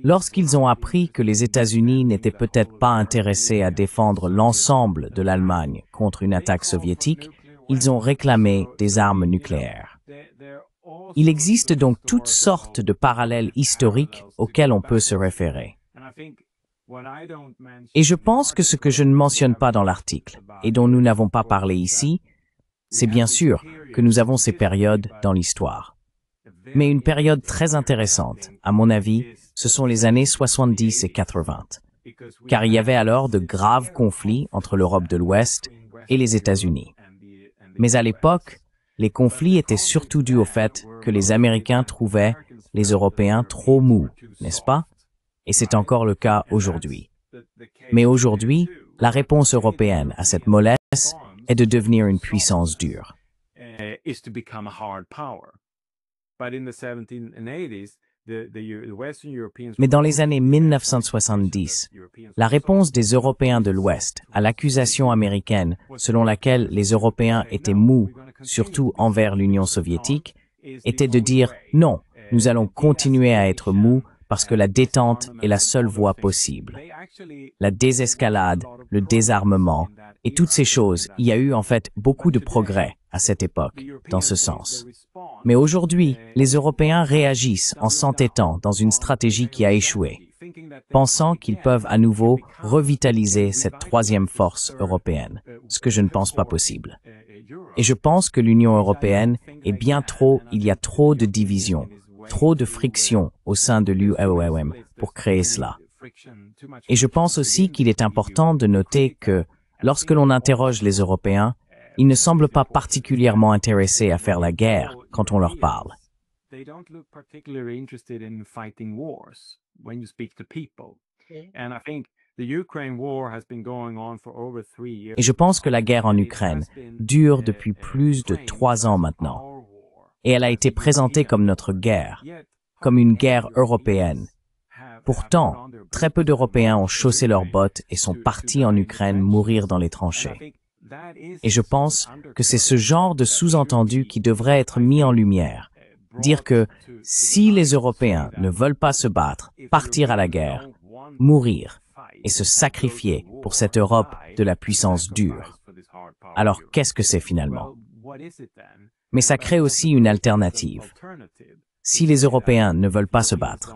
Lorsqu'ils ont appris que les États-Unis n'étaient peut-être pas intéressés à défendre l'ensemble de l'Allemagne contre une attaque soviétique, ils ont réclamé des armes nucléaires. Il existe donc toutes sortes de parallèles historiques auxquels on peut se référer. Et je pense que ce que je ne mentionne pas dans l'article, et dont nous n'avons pas parlé ici, c'est bien sûr que nous avons ces périodes dans l'histoire. Mais une période très intéressante, à mon avis, ce sont les années 70 et 80. Car il y avait alors de graves conflits entre l'Europe de l'Ouest et les États-Unis. Mais à l'époque, les conflits étaient surtout dus au fait que les Américains trouvaient les Européens trop mous, n'est-ce pas? Et c'est encore le cas aujourd'hui. Mais aujourd'hui, la réponse européenne à cette mollesse est de devenir une puissance dure. Mais dans les années 1970, la réponse des Européens de l'Ouest à l'accusation américaine selon laquelle les Européens étaient mous, surtout envers l'Union soviétique, était de dire « Non, nous allons continuer à être mous parce que la détente est la seule voie possible. » La désescalade, le désarmement et toutes ces choses, il y a eu en fait beaucoup de progrès à cette époque, dans ce sens. Mais aujourd'hui, les Européens réagissent en s'entêtant dans une stratégie qui a échoué, pensant qu'ils peuvent à nouveau revitaliser cette troisième force européenne, ce que je ne pense pas possible. Et je pense que l'Union européenne est bien trop, il y a trop de divisions, trop de frictions au sein de l'UEOM pour créer cela. Et je pense aussi qu'il est important de noter que, lorsque l'on interroge les Européens, ils ne semblent pas particulièrement intéressés à faire la guerre quand on leur parle. Et je pense que la guerre en Ukraine dure depuis plus de 3 ans maintenant. Et elle a été présentée comme notre guerre, comme une guerre européenne. Pourtant, très peu d'Européens ont chaussé leurs bottes et sont partis en Ukraine mourir dans les tranchées. Et je pense que c'est ce genre de sous-entendu qui devrait être mis en lumière. Dire que si les Européens ne veulent pas se battre, partir à la guerre, mourir et se sacrifier pour cette Europe de la puissance dure, alors qu'est-ce que c'est finalement? Mais ça crée aussi une alternative. Si les Européens ne veulent pas se battre,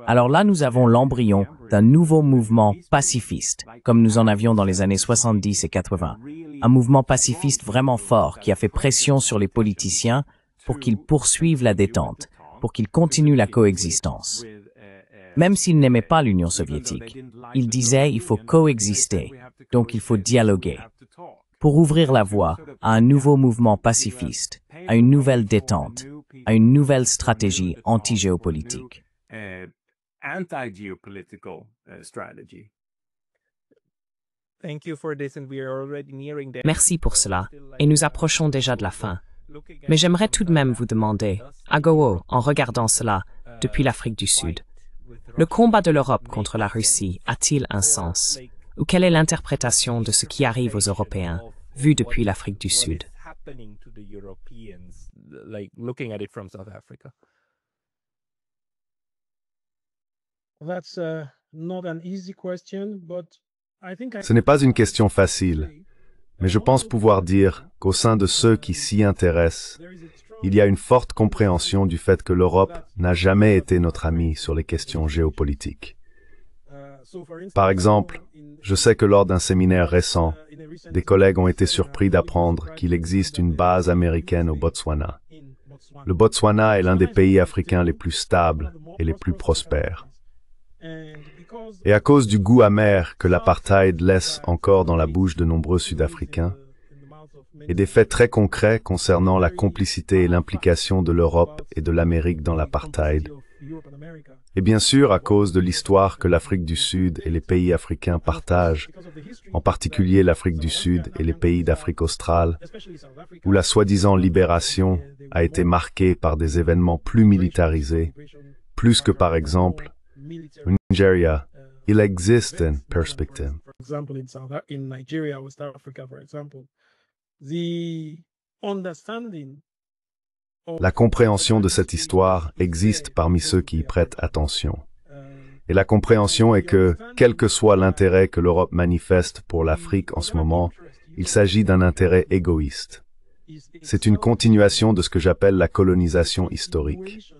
alors là nous avons l'embryon d'un nouveau mouvement pacifiste, comme nous en avions dans les années 70 et 80. Un mouvement pacifiste vraiment fort qui a fait pression sur les politiciens pour qu'ils poursuivent la détente, pour qu'ils continuent la coexistence. Même s'ils n'aimaient pas l'Union soviétique, ils disaient il faut coexister, donc il faut dialoguer, pour ouvrir la voie à un nouveau mouvement pacifiste, à une nouvelle détente, à une nouvelle stratégie anti-géopolitique. Merci pour cela, et nous approchons déjà de la fin. Mais j'aimerais tout de même vous demander, Agoo, en regardant cela depuis l'Afrique du Sud, le combat de l'Europe contre la Russie a-t-il un sens? Ou quelle est l'interprétation de ce qui arrive aux Européens, vu depuis l'Afrique du Sud? Ce n'est pas une question facile, mais je pense pouvoir dire qu'au sein de ceux qui s'y intéressent, il y a une forte compréhension du fait que l'Europe n'a jamais été notre amie sur les questions géopolitiques. Par exemple, je sais que lors d'un séminaire récent, des collègues ont été surpris d'apprendre qu'il existe une base américaine au Botswana. Le Botswana est l'un des pays africains les plus stables et les plus prospères. Et à cause du goût amer que l'apartheid laisse encore dans la bouche de nombreux Sud-Africains, et des faits très concrets concernant la complicité et l'implication de l'Europe et de l'Amérique dans l'apartheid, et bien sûr à cause de l'histoire que l'Afrique du Sud et les pays africains partagent, en particulier l'Afrique du Sud et les pays d'Afrique australe, où la soi-disant libération a été marquée par des événements plus militarisés, plus que par exemple, au Nigeria, il existe une perspective. La compréhension de cette histoire existe parmi ceux qui y prêtent attention. Et la compréhension est que, quel que soit l'intérêt que l'Europe manifeste pour l'Afrique en ce moment, il s'agit d'un intérêt égoïste. C'est une continuation de ce que j'appelle la colonisation historique.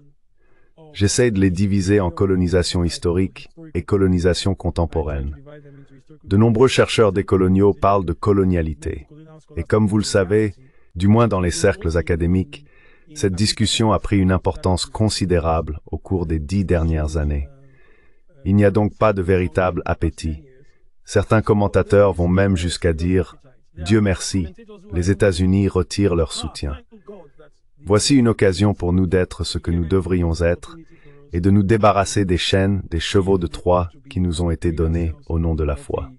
J'essaie de les diviser en colonisation historique et colonisation contemporaine. De nombreux chercheurs décoloniaux parlent de colonialité. Et comme vous le savez, du moins dans les cercles académiques, cette discussion a pris une importance considérable au cours des 10 dernières années. Il n'y a donc pas de véritable appétit. Certains commentateurs vont même jusqu'à dire « Dieu merci, les États-Unis retirent leur soutien ». Voici une occasion pour nous d'être ce que nous devrions être et de nous débarrasser des chaînes, des chevaux de Troie qui nous ont été donnés au nom de la foi.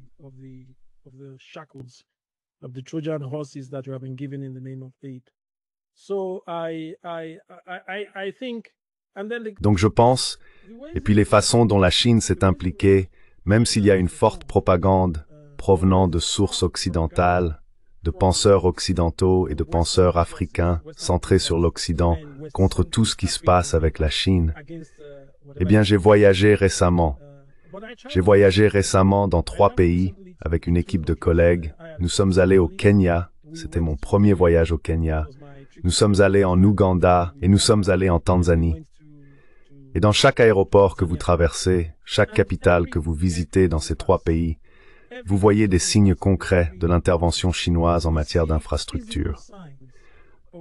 Donc je pense, et puis les façons dont la Chine s'est impliquée, même s'il y a une forte propagande provenant de sources occidentales, de penseurs occidentaux et de penseurs africains centrés sur l'Occident contre tout ce qui se passe avec la Chine, eh bien j'ai voyagé récemment. J'ai voyagé récemment dans 3 pays avec une équipe de collègues. Nous sommes allés au Kenya, c'était mon premier voyage au Kenya. Nous sommes allés en Ouganda et nous sommes allés en Tanzanie. Et dans chaque aéroport que vous traversez, chaque capitale que vous visitez dans ces 3 pays, vous voyez des signes concrets de l'intervention chinoise en matière d'infrastructure.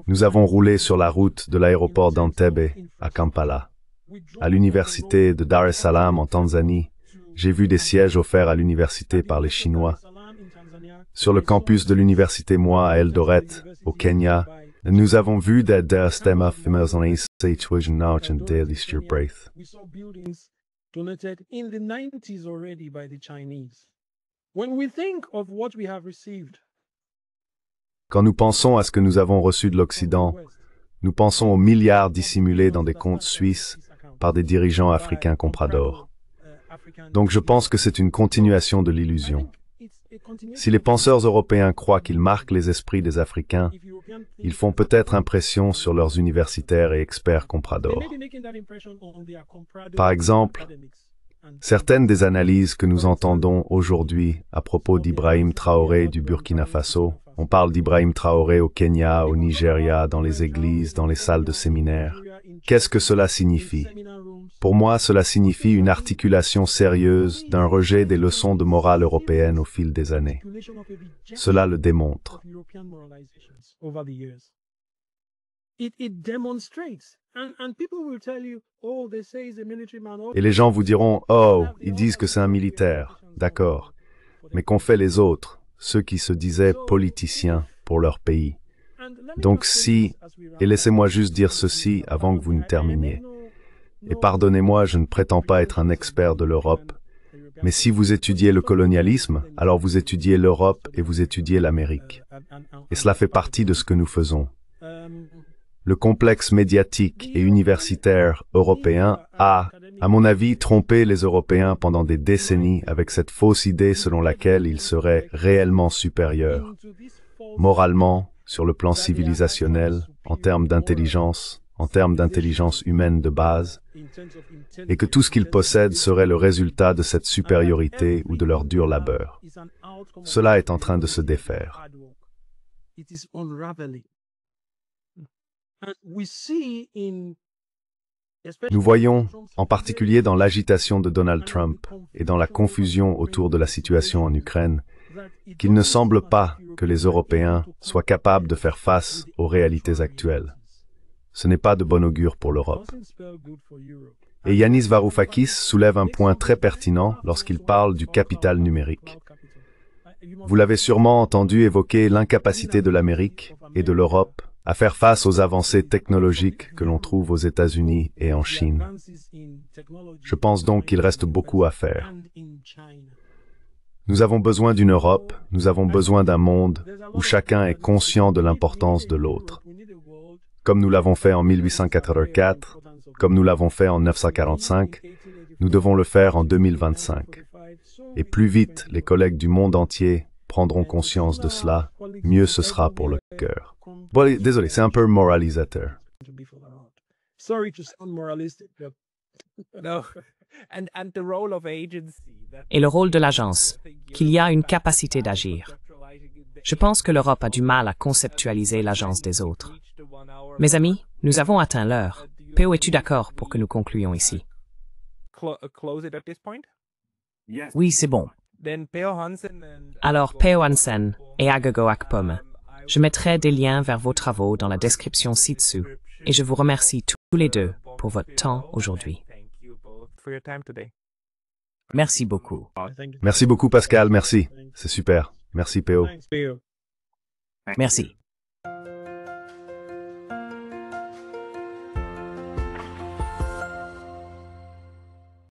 Nous avons roulé sur la route de l'aéroport d'Entebbe à Kampala. À l'université de Dar es Salaam en Tanzanie, j'ai vu des sièges offerts à l'université par les Chinois. Sur le campus de l'université Moi à Eldoret, au Kenya, nous avons vu des stemma donated in the 90s already by the Chinese. When we think of what we have received, quand nous pensons à ce que nous avons reçu de l'Occident, nous pensons aux milliards dissimulés dans des comptes suisses par des dirigeants africains compradors. Donc je pense que c'est une continuation de l'illusion. Si les penseurs européens croient qu'ils marquent les esprits des Africains, ils font peut-être impression sur leurs universitaires et experts compradors. Par exemple, certaines des analyses que nous entendons aujourd'hui à propos d'Ibrahim Traoré du Burkina Faso, on parle d'Ibrahim Traoré au Kenya, au Nigeria, dans les églises, dans les salles de séminaires. Qu'est-ce que cela signifie? Pour moi, cela signifie une articulation sérieuse d'un rejet des leçons de morale européenne au fil des années. Cela le démontre. Et les gens vous diront, « Oh, ils disent que c'est un militaire. » D'accord. Mais qu'ont fait les autres, ceux qui se disaient politiciens pour leur pays? Donc si, et laissez-moi juste dire ceci avant que vous ne terminiez, et pardonnez-moi, je ne prétends pas être un expert de l'Europe, mais si vous étudiez le colonialisme, alors vous étudiez l'Europe et vous étudiez l'Amérique. Et cela fait partie de ce que nous faisons. Le complexe médiatique et universitaire européen a, à mon avis, trompé les Européens pendant des décennies avec cette fausse idée selon laquelle ils seraient réellement supérieurs, moralement, sur le plan civilisationnel, en termes d'intelligence humaine de base, et que tout ce qu'ils possèdent serait le résultat de cette supériorité ou de leur dur labeur. Cela est en train de se défaire. Nous voyons, en particulier dans l'agitation de Donald Trump et dans la confusion autour de la situation en Ukraine, qu'il ne semble pas que les Européens soient capables de faire face aux réalités actuelles. Ce n'est pas de bon augure pour l'Europe. Et Yanis Varoufakis soulève un point très pertinent lorsqu'il parle du capital numérique. Vous l'avez sûrement entendu évoquer l'incapacité de l'Amérique et de l'Europe à faire face aux avancées technologiques que l'on trouve aux États-Unis et en Chine. Je pense donc qu'il reste beaucoup à faire. Nous avons besoin d'une Europe, nous avons besoin d'un monde où chacun est conscient de l'importance de l'autre. Comme nous l'avons fait en 1884, comme nous l'avons fait en 1945, nous devons le faire en 2025. Et plus vite les collègues du monde entier prendront conscience de cela, mieux ce sera pour le cœur. Bon, désolé, c'est un peu moralisateur. Et le rôle de l'agence, qu'il y a une capacité d'agir. Je pense que l'Europe a du mal à conceptualiser l'agence des autres. Mes amis, nous avons atteint l'heure. P.O., es-tu d'accord pour que nous concluions ici? Close it at this point? Oui, c'est bon. Then P.O. Hansen and Alors, P.O. Hansen et Agago Akpom, je mettrai des liens vers vos travaux dans la description ci-dessous et je vous remercie tous les deux pour votre temps aujourd'hui. thank you both for your time today. Merci beaucoup. Merci beaucoup Pascal, merci. C'est super. Merci PO. Thanks, Bill. Merci.